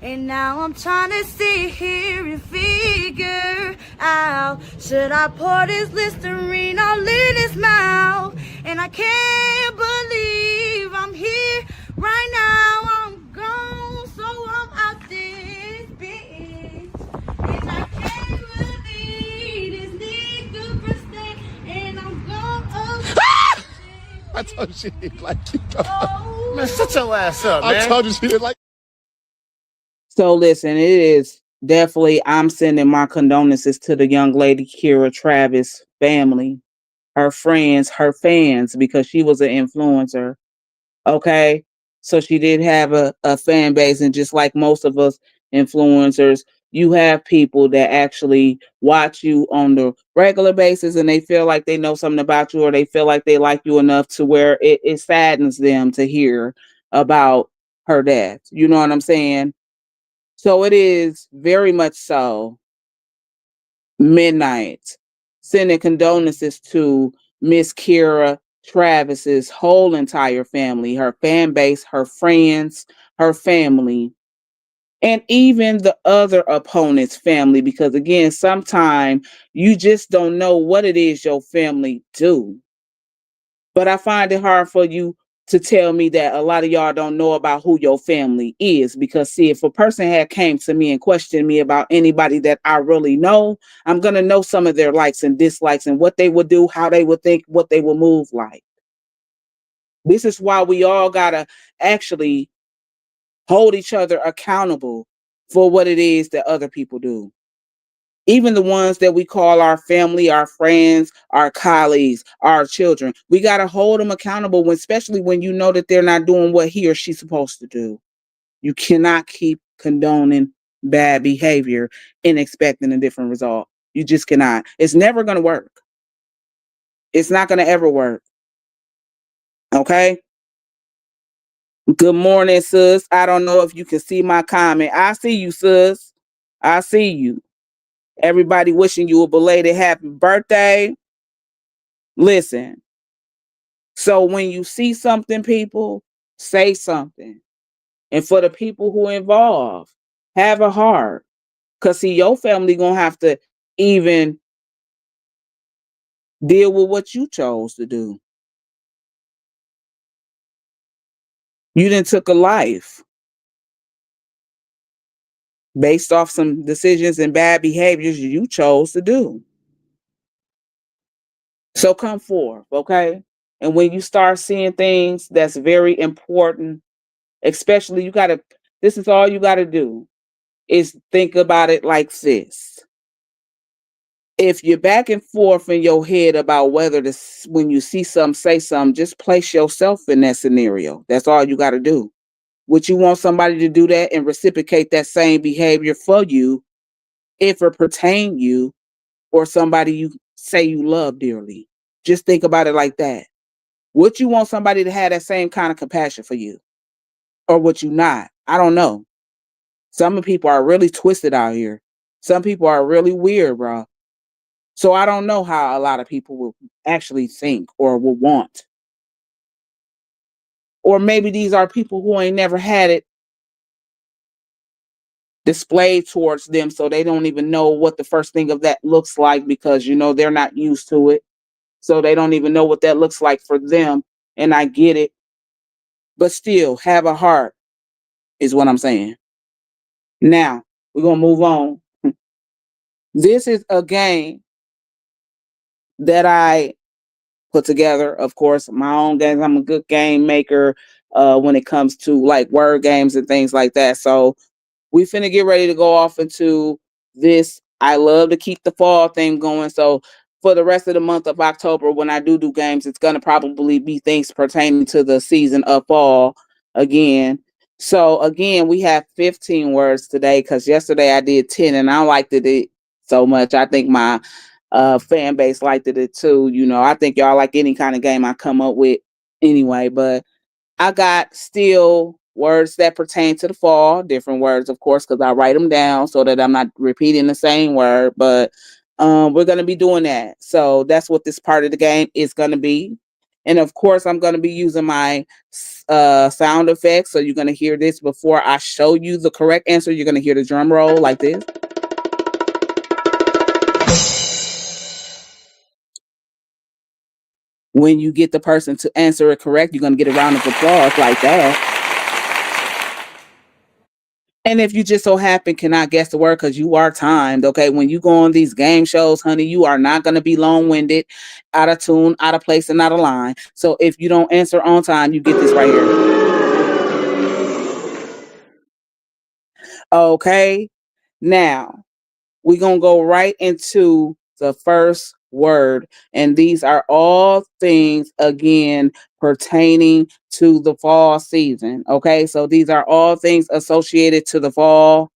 And now I'm trying to sit here and figure out, should I pour this Listerine all in his mouth? And I can't believe I'm here right now. I'm gone, so I'm out this bitch. And I can't believe this nigga for stay. And I'm gone. I told you she didn't like you. Oh. Man, shut your ass up, man. I told you she didn't like. So listen, it is definitely, I'm sending my condolences to the young lady, Kira Travis family, her friends, her fans, because she was an influencer. Okay. So she did have a fan base. And just like most of us influencers, you have people that actually watch you on the regular basis and they feel like they know something about you, or they feel like they like you enough to where it saddens them to hear about her death. You know what I'm saying? So it is very much so midnight. Sending condolences to Miss Kira Travis's whole entire family, her fan base, her friends, her family, and even the other opponent's family. Because again, sometimes you just don't know what it is your family do. But I find it hard for you to tell me that a lot of y'all don't know about who your family is. Because see, if a person had came to me and questioned me about anybody that I really know, I'm going to know some of their likes and dislikes and what they would do, how they would think, what they would move like. This is why we all got to actually hold each other accountable for what it is that other people do. Even the ones that we call our family, our friends, our colleagues, our children, we got to hold them accountable, when, especially when you know that they're not doing what he or she's supposed to do. You cannot keep condoning bad behavior and expecting a different result. You just cannot. It's never going to work. It's not going to ever work. Okay? Good morning, sis. I don't know if you can see my comment. I see you, sis. I see you. Everybody wishing you a belated happy birthday. Listen. So when you see something, people, say something. And for the people who are involved, have a heart. Because see, your family going to have to even deal with what you chose to do. You done took a life based off some decisions and bad behaviors you chose to do. So come forth, okay? And when you start seeing things that's very important, especially this is all you got to do is think about it like this. If you're back and forth in your head about whether when you see something, say something, just place yourself in that scenario. That's all you got to do. Would you want somebody to do that and reciprocate that same behavior for you if it pertain you or somebody you say you love dearly? Just think about it like that. Would you want somebody to have that same kind of compassion for you? Or would you not? I don't know. Some people are really twisted out here. Some people are really weird, bro. So I don't know how a lot of people will actually think or will want. Or maybe these are people who ain't never had it displayed towards them, so they don't even know what the first thing of that looks like, because they're not used to it. So they don't even know what that looks like for them. and I get it, but still have a heart is what I'm saying. Now, we're going to move on. This is a game that I put together, of course, my own games. I'm a good game maker when it comes to like word games and things like that. So we finna get ready to go off into this. I love to keep the fall thing going. So for the rest of the month of October, when I do games, it's gonna probably be things pertaining to the season of fall again. So again, we have 15 words today because yesterday I did 10 and I liked it so much. I think my fan base liked it too. You know, I think y'all like any kind of game I come up with anyway, but I got still words that pertain to the fall, different words, of course, because I write them down so that I'm not repeating the same word. But we're going to be doing that. So that's what this part of the game is going to be. And of course, I'm going to be using my sound effects. So you're going to hear this before I show you the correct answer. You're going to hear the drum roll like this. When you get the person to answer it correct, you're going to get a round of applause like that. And if you just so happen cannot guess the word because you are timed, okay? When you go on these game shows, honey, you are not going to be long-winded, out of tune, out of place, and out of line. So if you don't answer on time, you get this right here. Okay? Now, we're going to go right into the first word. And these are all things, again, pertaining to the fall season. Okay? So these are all things associated to the fall.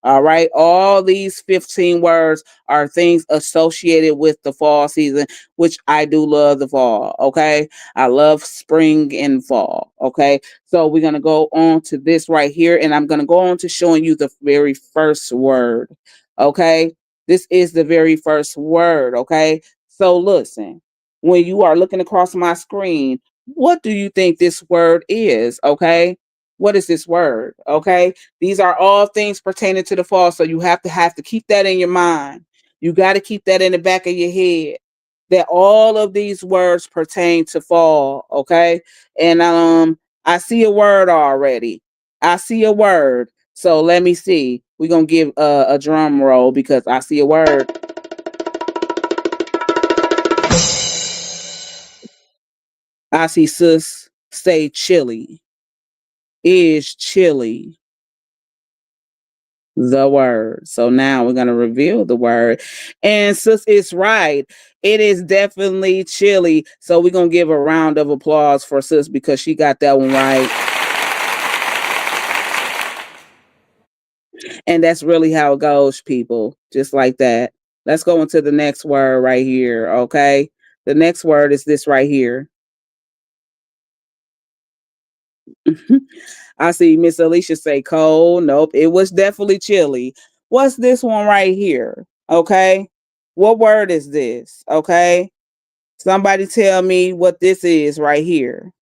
All right. All these 15 words are things associated with the fall season, which I do love the fall. Okay. I love spring and fall. Okay. So we're going to go on to this right here, and I'm going to go on to showing you the very first word. Okay. This is the very first word. Okay. So listen, when you are looking across my screen, what do you think this word is? Okay. What is this word? Okay. These are all things pertaining to the fall. So you have to keep that in your mind. You got to keep that in the back of your head that all of these words pertain to fall. Okay. And I see a word already. I see a word. So let me see. We're going to give a drum roll because I see a word. I see sis say chili. Is chili the word? So now we're going to reveal the word. And sis, it's right. It is definitely chili. So we're going to give a round of applause for sis because she got that one right. And that's really how it goes, people. Just like that. Let's go into the next word right here. Okay. The next word is this right here. I see Miss Alicia say cold. Nope. It was definitely chili. What's this one right here? Okay. What word is this? Okay. Somebody tell me what this is right here.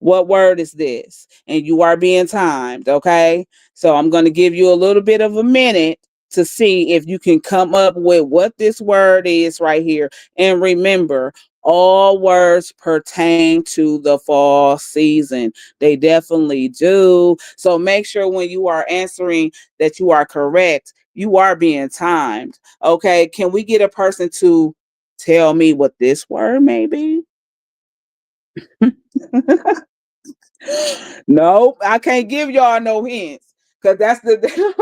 What word is this? And you are being timed, okay? So I'm going to give you a little bit of a minute to see if you can come up with what this word is right here. And remember, all words pertain to the fall season. They definitely do. So make sure when you are answering that you are correct. You are being timed. Okay. Can we get a person to tell me what this word may be? No, I can't give y'all no hints. Cause that's the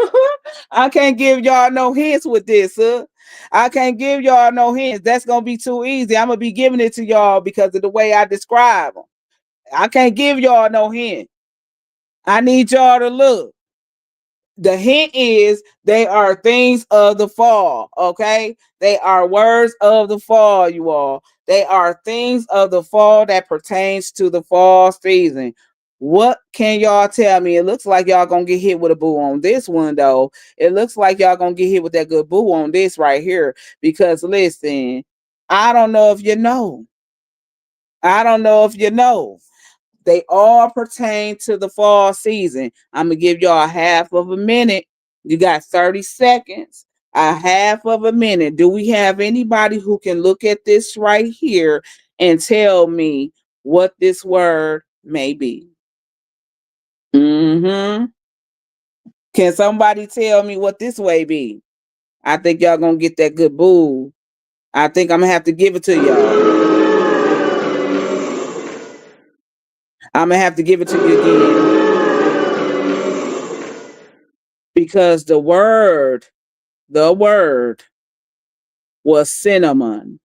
I can't give y'all no hints with this, huh? I can't give y'all no hints. That's gonna be too easy. I'm gonna be giving it to y'all because of the way I describe them. I can't give y'all no hint. I need y'all to look. The hint is they are things of the fall. Okay, they are words of the fall, you all. They are things of the fall that pertains to the fall season. What can y'all tell me? It looks like y'all gonna get hit with a boo on this one, though. It looks like y'all gonna get hit with that good boo on this right here. Because listen, I don't know if you know. I don't know if you know. They all pertain to the fall season. I'm going to give y'all a half of a minute. You got 30 seconds, a half of a minute. Do we have anybody who can look at this right here and tell me what this word may be. Mm-hmm. Can somebody tell me what this way be? I think y'all gonna get that good boo. I think I'm gonna have to give it to y'all. I'm gonna have to give it to you again because the word was cinnamon.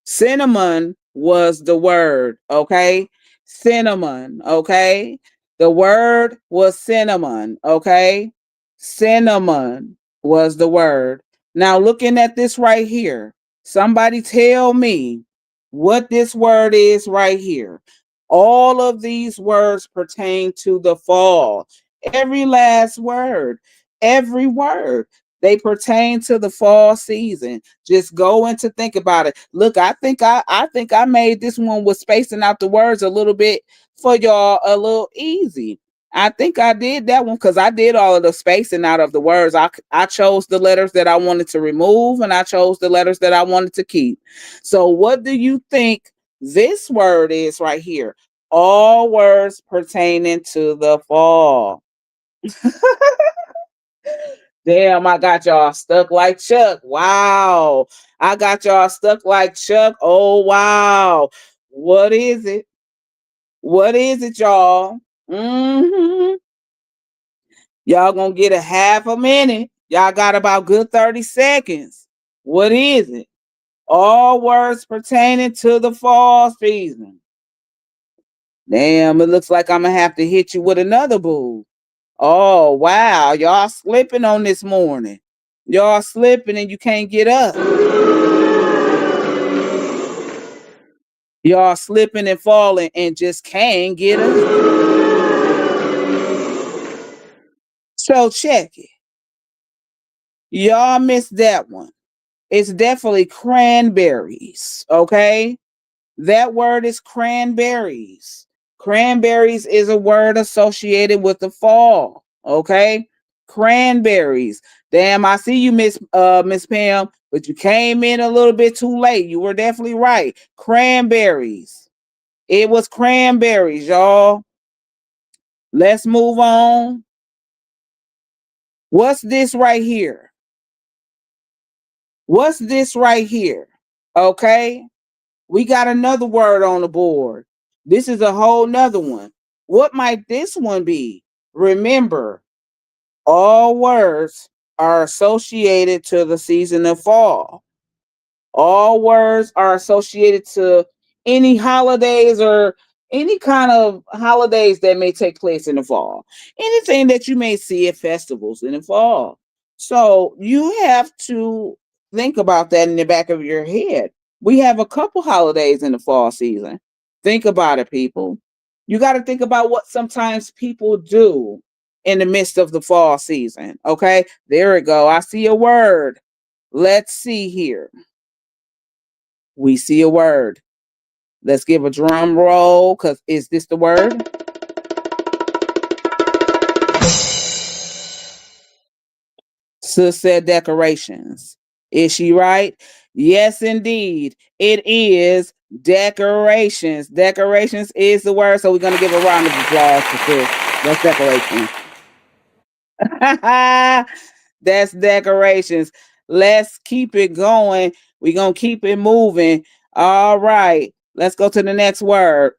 Cinnamon was the word, okay? Cinnamon, okay? The word was cinnamon, okay? Cinnamon was the word. Now, looking at this right here, somebody tell me what this word is right here. All of these words pertain to the fall. Every last word, every word. They pertain to the fall season. Just go in to think about it. Look, I think I made this one with spacing out the words a little bit for y'all a little easy. I think I did that one because I did all of the spacing out of the words. I chose the letters that I wanted to remove and I chose the letters that I wanted to keep. So what do you think this word is right here? All words pertaining to the fall. Damn, I got y'all stuck like Chuck. Wow. I got y'all stuck like Chuck. Oh, wow. What is it? What is it, y'all? Mm-hmm. Y'all gonna get a half a minute. Y'all got about good 30 seconds. What is it? All words pertaining to the fall season. Damn, it looks like I'm gonna have to hit you with another boo. Oh, wow. Y'all slipping on this morning. Y'all slipping and you can't get up. Y'all slipping and falling and just can't get up. So check it. Y'all missed that one. It's definitely cranberries, okay? That word is cranberries. Cranberries is a word associated with the fall, okay? Cranberries. Damn, I see you, Miss Pam, but you came in a little bit too late. You were definitely right. Cranberries. It was cranberries, y'all. Let's move on. What's this right here? What's this right here? Okay. We got another word on the board. This is a whole nother one. What might this one be? Remember, all words are associated to the season of fall. All words are associated to any holidays or any kind of holidays that may take place in the fall. Anything that you may see at festivals in the fall. So you have to think about that in the back of your head. We have a couple holidays in the fall season. Think about it, people. You got to think about what sometimes people do in the midst of the fall season. Okay, there we go. I see a word. Let's see here. We see a word. Let's give a drum roll because is this the word? Sis said decorations. Is she right? Yes, indeed. It is decorations. Decorations is the word. So we're going to give a round of applause for sis. That's decorations. That's decorations. Let's keep it going. We're going to keep it moving. All right. Let's go to the next word.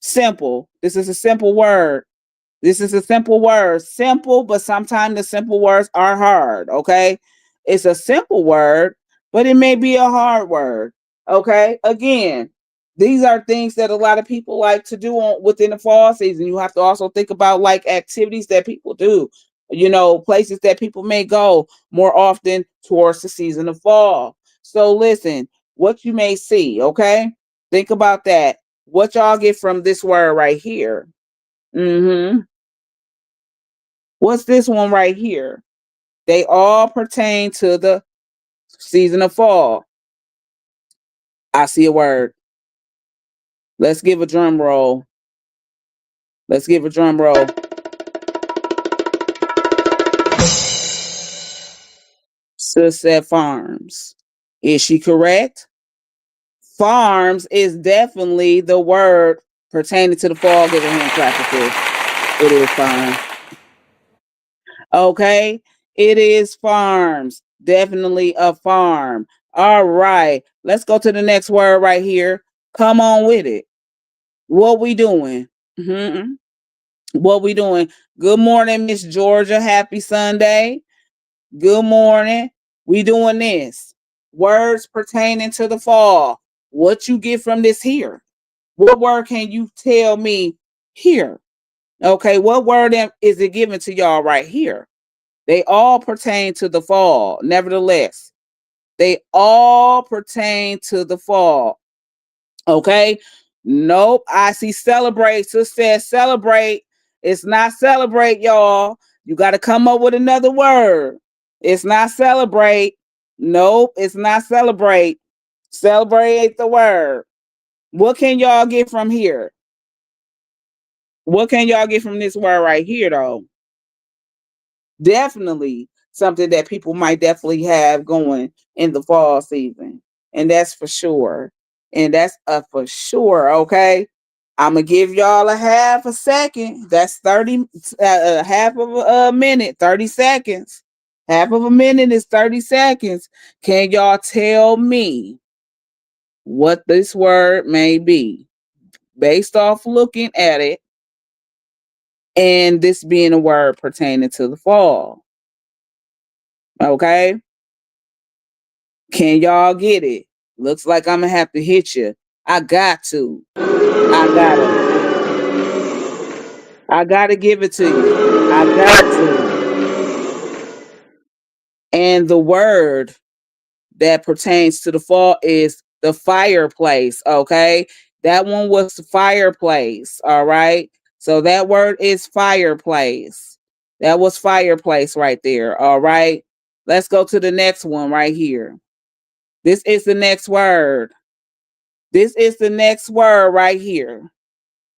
Simple. This is a simple word. This is a simple word. Simple, but sometimes the simple words are hard. Okay. It's a simple word, but it may be a hard word. Okay. Again, these are things that a lot of people like to do within the fall season. You have to also think about like activities that people do, places that people may go more often towards the season of fall. So listen, what you may see, okay? Think about that. What y'all get from this word right here? Mm-hmm. What's this one right here? They all pertain to the season of fall. I see a word. Let's give a drum roll. Let's give a drum roll. Sunset Farms. Is she correct? Farms is definitely the word pertaining to the fall. Give a hand clap for this. It is farms. Okay. It is farms. Definitely a farm. All right. Let's go to the next word right here. Come on with it. What we doing? What we doing? Good morning, Miss Georgia. Happy Sunday. Good morning. We doing this. Words pertaining to the fall. What you get from this here? What word can you tell me here? Okay, what word is it given to y'all right here? They all pertain to the fall. Nevertheless, they all pertain to the fall. Okay. Nope. I see celebrate. Sis says celebrate. It's not celebrate, y'all. You got to come up with another word. It's not celebrate. Nope. It's not celebrate. Celebrate ain't the word. What can y'all get from here? What can y'all get from this word right here, though? Definitely something that people might definitely have going in the fall season. And that's for sure. And that's a for sure. Okay. I'm going to give y'all a half a second. That's 30, half of a minute, 30 seconds. Half of a minute is 30 seconds. Can y'all tell me what this word may be based off looking at it and this being a word pertaining to the fall? Okay. Can y'all get it? Looks like I'm gonna have to hit you. I got to. I gotta give it to you. I got to. And the word that pertains to the fall is the fireplace. Okay. That one was the fireplace. All right. So that word is fireplace. That was fireplace right there. All right. Let's go to the next one right here. This is the next word. This is the next word right here.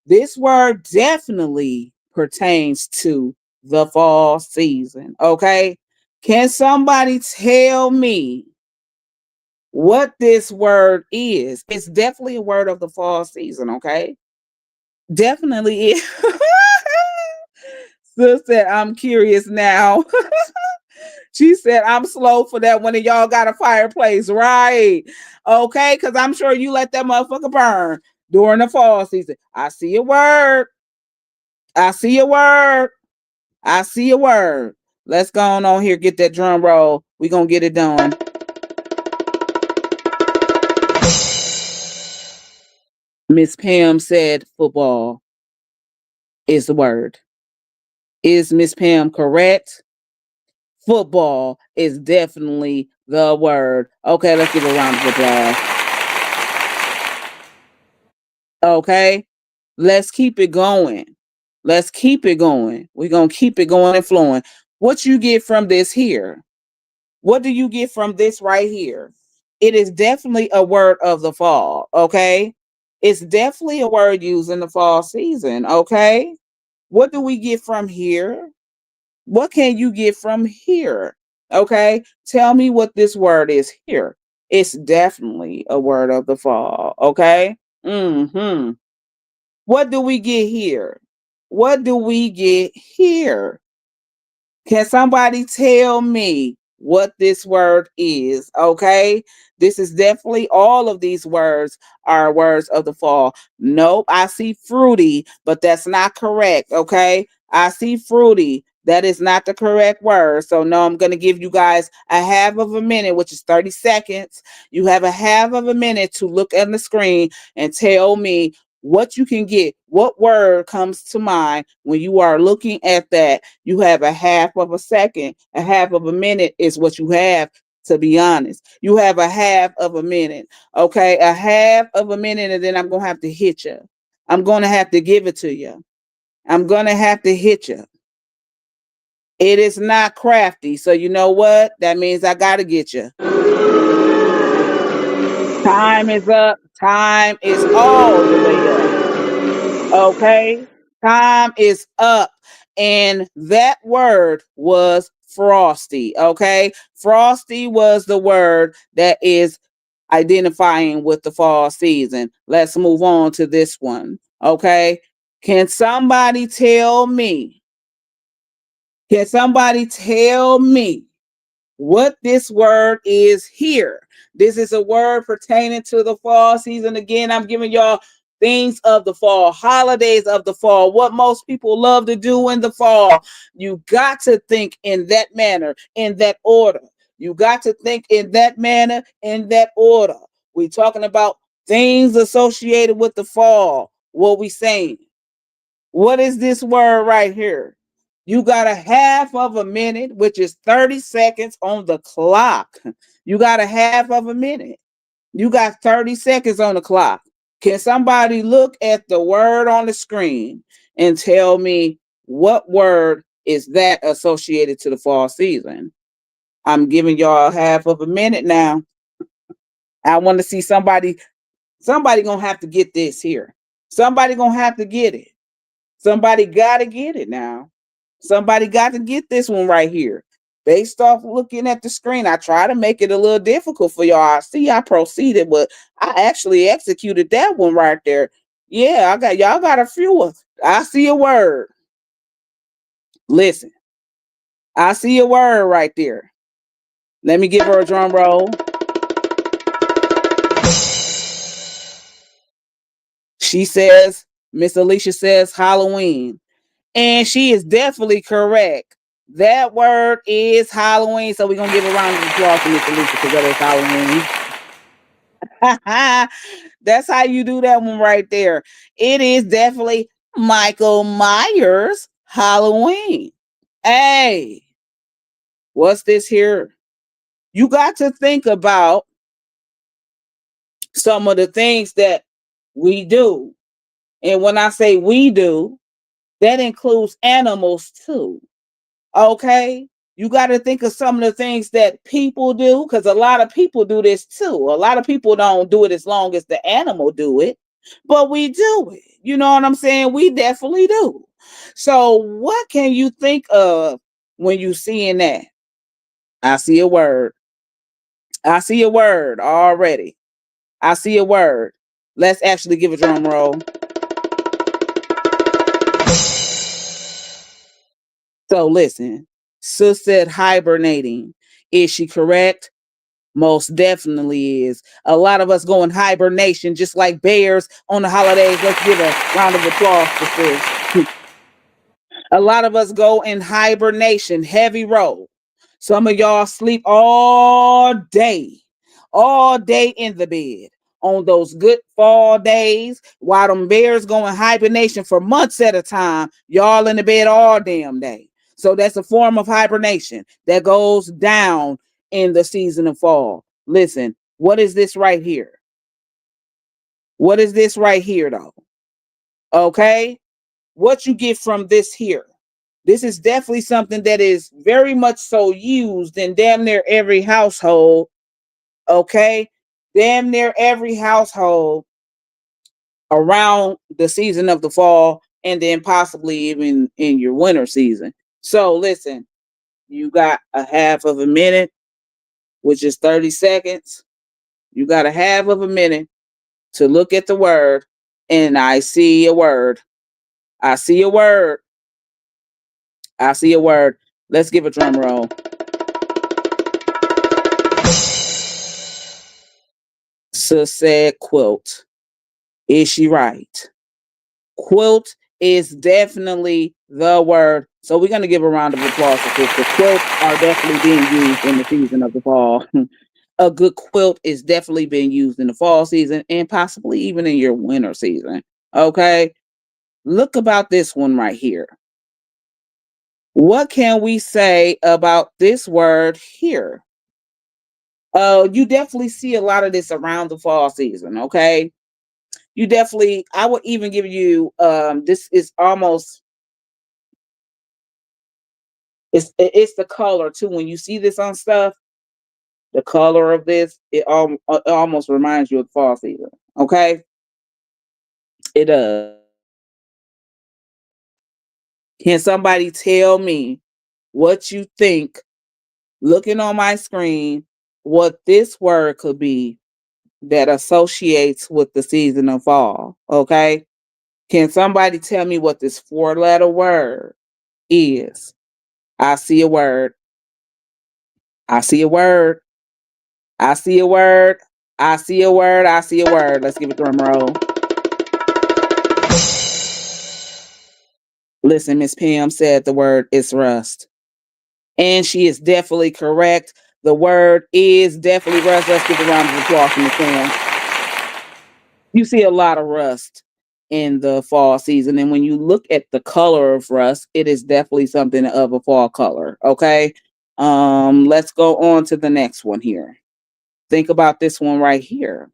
This word definitely pertains to the fall season. Okay. Can somebody tell me what this word is? It's definitely a word of the fall season. Okay. Definitely is. Sis said, I'm curious now. She said, I'm slow for that one, and y'all got a fireplace, right? Okay, because I'm sure you let that motherfucker burn during the fall season. I see a word. I see a word. I see a word. Let's go on here, get that drum roll. We're going to get it done. Miss Pam said football is the word. Is Miss Pam correct? Football is definitely the word. Okay, let's give a round of applause. Okay, let's keep it going. Let's keep it going. We're going to keep it going and flowing. What you get from this here? What do you get from this right here? It is definitely a word of the fall. Okay, it's definitely a word used in the fall season. Okay, what do we get from here? What can you get from here? Okay, tell me what this word is here. It's definitely a word of the fall. Okay. What do we get here? What do we get here? Can somebody tell me what this word is? Okay. This is definitely, all of these words are words of the fall. Nope. I see fruity, but that's not correct. Okay. I see fruity. That is not the correct word. So, no, I'm going to give you guys a half of a minute, which is 30 seconds. You have a half of a minute to look at the screen and tell me what you can get. What word comes to mind when you are looking at that? You have a half of a second. A half of a minute is what you have, to be honest. You have a half of a minute. Okay, a half of a minute, and then I'm going to have to hit you. I'm going to have to give it to you. I'm going to have to hit you. It is not crafty. So you know what? That means I got to get you. Time is up. Time is all the way up. Okay. Time is up. And that word was frosty. Okay. Frosty was the word that is identifying with the fall season. Let's move on to this one. Okay. Can somebody tell me? Can somebody tell me what this word is here? This is a word pertaining to the fall season. Again, I'm giving y'all things of the fall, holidays of the fall, what most people love to do in the fall. You got to think in that manner, in that order. You got to think in that manner, in that order. We're talking about things associated with the fall. What we saying? What is this word right here? You got a half of a minute, which is 30 seconds on the clock. You got a half of a minute. You got 30 seconds on the clock. Can somebody look at the word on the screen and tell me what word is that associated to the fall season? I'm giving y'all half of a minute now. I want to see somebody gonna have to get this here. Somebody gonna have to get it. Somebody gotta get it now. Somebody got to get this one right here. Based off looking at the screen, I try to make it a little difficult for y'all. I see I proceeded, but I actually executed that one right there. Yeah, y'all got a few. I see a word. Listen, I see a word right there. Let me give her a drum roll. She says, Miss Alicia says Halloween. And she is definitely correct. That word is Halloween. So we're going to give a round of applause to Miss Alicia because that is Halloween. That's how you do that one right there. It is definitely Michael Myers Halloween. Hey, what's this here? You got to think about some of the things that we do. And when I say we do, that includes animals too. Okay. You got to think of some of the things that people do because a lot of people do this too. A lot of people don't do it as long as the animal do it, but we do it. You know what I'm saying? We definitely do. So what can you think of when you seeing that? I see a word. I see a word already. I see a word. Let's actually give a drum roll. So listen, Sis said hibernating. Is she correct? Most definitely is. A lot of us go in hibernation just like bears on the holidays. Let's give a round of applause for this. A lot of us go in hibernation, heavy roll. Some of y'all sleep all day in the bed on those good fall days while them bears go in hibernation for months at a time. Y'all in the bed all damn day. So that's a form of hibernation that goes down in the season of fall. Listen, what is this right here? What is this right here, though? Okay. What you get from this here? This is definitely something that is very much so used in damn near every household. Okay. Damn near every household around the season of the fall and then possibly even in your winter season. So listen, you got a half of a minute, which is 30 seconds. You got a half of a minute to look at the word, and I see a word. I see a word. I see a word. Let's give a drum roll. Sis said quilt. Is she right? Quilt is definitely the word. So we're going to give a round of applause for this. The quilts are definitely being used in the season of the fall. A good quilt is definitely being used in the fall season and possibly even in your winter season. Okay. Look about this one right here. What can we say about this word here? You definitely see a lot of this around the fall season. Okay. You definitely, I would even give you, this is almost, it's the color too. When you see this on stuff, the color of this, it almost reminds you of fall season. Okay. It does. Can somebody tell me what you think, looking on my screen, what this word could be that associates with the season of fall. Okay. Can somebody tell me what this 4-letter word is? I see a word. I see a word. I see a word. I see a word. I see a word. Let's give a drum roll. Listen, Miss Pam said the word is rust. And she is definitely correct. The word is definitely rust. Let's give a round of applause for Miss Pam. You see a lot of rust in the fall season. And when you look at the color of rust, it is definitely something of a fall color. Okay. Let's go on to the next one here. Think about this one right here.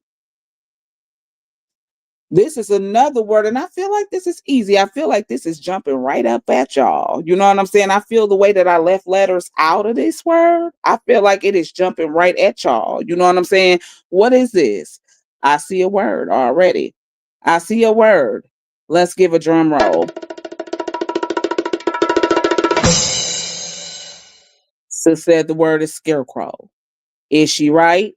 This is another word, and I feel like this is easy. I feel like this is jumping right up at y'all. You know what I'm saying? I feel the way that I left letters out of this word. I feel like it is jumping right at y'all. You know what I'm saying? What is this? I see a word already. I see a word. Let's give a drum roll. Sis said the word is scarecrow. Is she right?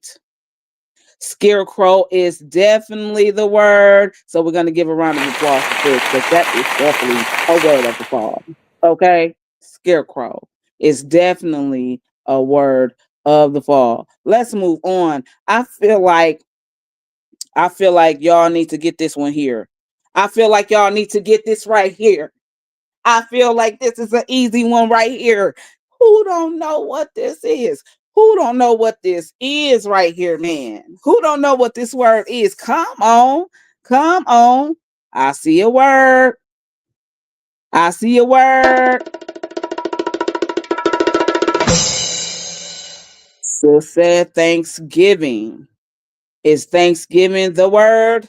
Scarecrow is definitely the word. So we're going to give a round of applause for this because that is definitely a word of the fall. Okay? Scarecrow is definitely a word of the fall. Let's move on. I feel like y'all need to get this one here. I feel like y'all need to get this right here. I feel like this is an easy one right here. Who don't know what this is? Who don't know what this is right here, man? Who don't know what this word is? Come on. Come on. I see a word. I see a word. So said Thanksgiving. Is Thanksgiving the word?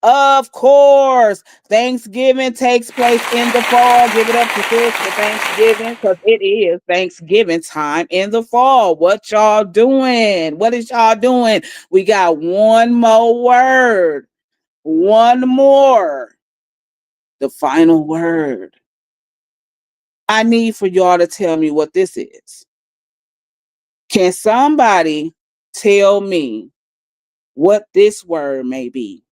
Of course, Thanksgiving takes place in the fall. Give it up to sis for Thanksgiving because it is Thanksgiving time in the fall. What y'all doing? What is y'all doing? We got one more word. One more. The final word. I need for y'all to tell me what this is. Can somebody tell me what this word may be?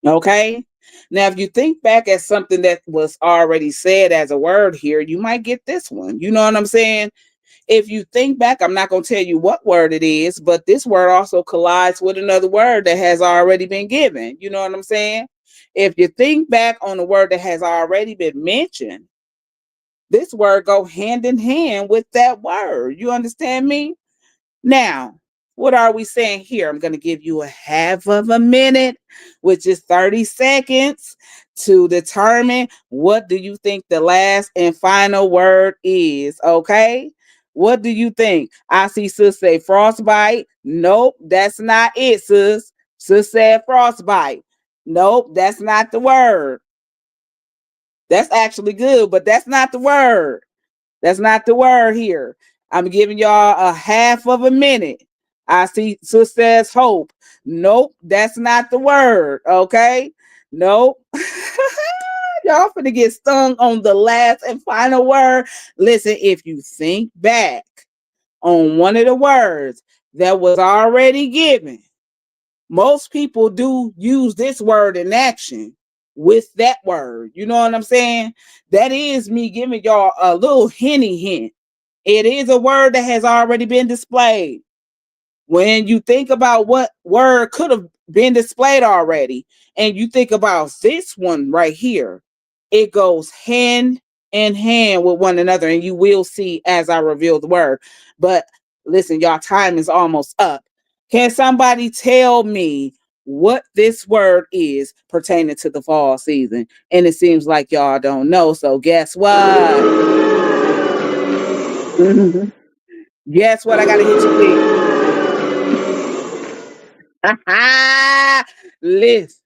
Okay. Now, if you think back at something that was already said as a word here, you might get this one. You know what I'm saying? If you think back, I'm not going to tell you what word it is, but this word also collides with another word that has already been given. You know what I'm saying? If you think back on a word that has already been mentioned, this word go hand in hand with that word. You understand me? Now, what are we saying here? I'm going to give you a half of a minute, which is 30 seconds, to determine what do you think the last and final word is, okay? What do you think? I see sis say frostbite. Nope, that's not it, sis. Sis said frostbite. Nope, that's not the word. That's actually good, but that's not the word. That's not the word here. I'm giving y'all a half of a minute. I see sis says hope. Nope, that's not the word. Okay. Nope. Y'all finna get stung on the last and final word. Listen, if you think back on one of the words that was already given, most people do use this word in action with that word. You know what I'm saying? That is me giving y'all a little hint. It is a word that has already been displayed. When you think about what word could have been displayed already, and you think about this one right here, it goes hand in hand with one another, and you will see as I reveal the word. But listen, y'all, time is almost up. Can somebody tell me what this word is pertaining to the fall season? And it seems like y'all don't know. So guess what? Guess what? I gotta hit you with. Listen.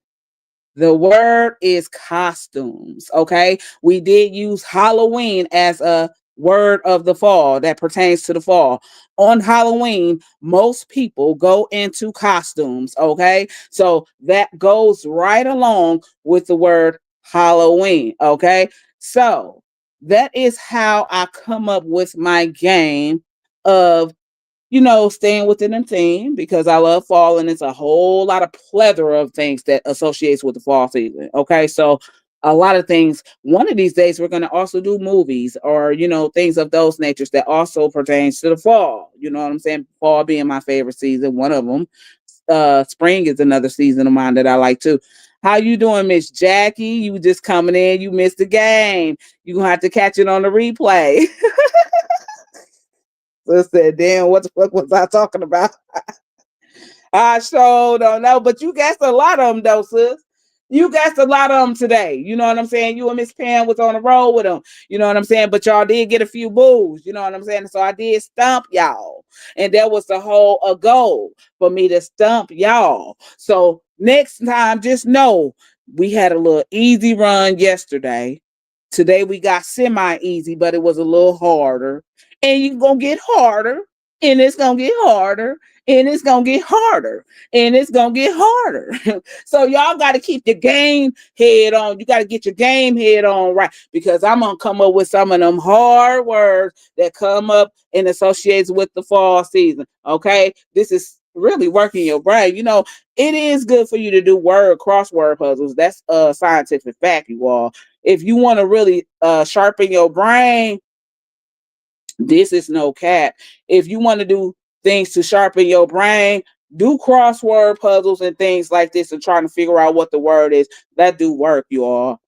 The word is costumes. Okay. We did use Halloween as a word of the fall that pertains to the fall. On Halloween, most people go into costumes. Okay. So that goes right along with the word Halloween. Okay. So that is how I come up with my game of staying within a theme because I love fall and it's a whole lot of plethora of things that associates with the fall season. Okay. So a lot of things. One of these days we're gonna also do movies or things of those natures that also pertains to the fall. You know what I'm saying? Fall being my favorite season, one of them. Spring is another season of mine that I like too. How you doing, Miss Jackie? You just coming in, you missed the game. You gonna have to catch it on the replay. So I said, damn, what the fuck was I talking about? I sure don't know, but you got a lot of them though, sis. You got a lot of them today. You know what I'm saying? You and Miss Pam was on the road with them. You know what I'm saying? But y'all did get a few boos. You know what I'm saying? So I did stump y'all. And that was the whole goal for me to stump y'all. So next time, just know we had a little easy run yesterday. Today we got semi-easy, but it was a little harder. And you're going to get harder. And it's going to get harder. And it's going to get harder. And it's going to get harder. So y'all got to keep your game head on. You got to get your game head on right. Because I'm going to come up with some of them hard words that come up and associates with the fall season. Okay? This is really working your brain. It is good for you to do crossword puzzles. That's a scientific fact, you all. If you want to really sharpen your brain, this is no cap. If you want to do things to sharpen your brain, do crossword puzzles and things like this and trying to figure out what the word is. That do work, you all.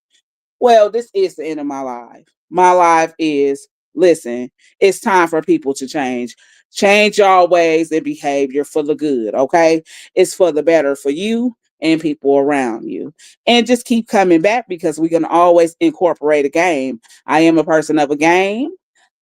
Well, this is the end of my life. My life is, listen, it's time for people to change. Change your ways and behavior for the good, okay? It's for the better for you and people around you. And just keep coming back because we're going to always incorporate a game. I am a person of a game.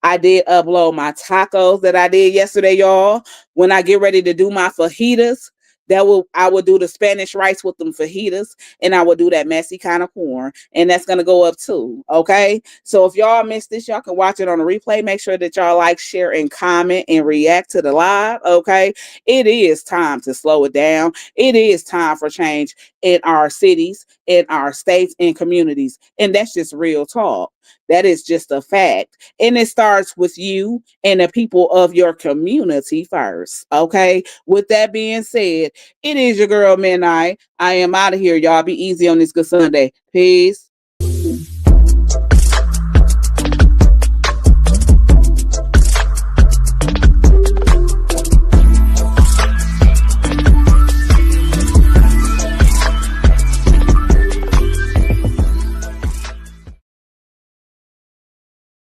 I did upload my tacos that I did yesterday, y'all. When I get ready to do my fajitas, I will do the Spanish rice with them fajitas, and I will do that messy kind of corn, and that's gonna go up too. Okay, so if y'all missed this, y'all can watch it on the replay. Make sure that y'all like, share, and comment, and react to the live. Okay, it is time to slow it down. It is time for change in our cities, in our states, and communities, and that's just real talk. That is just a fact. And it starts with you and the people of your community first. Okay. With that being said, it is your girl, Midnight. I am out of here. Y'all be easy on this good Sunday. Peace.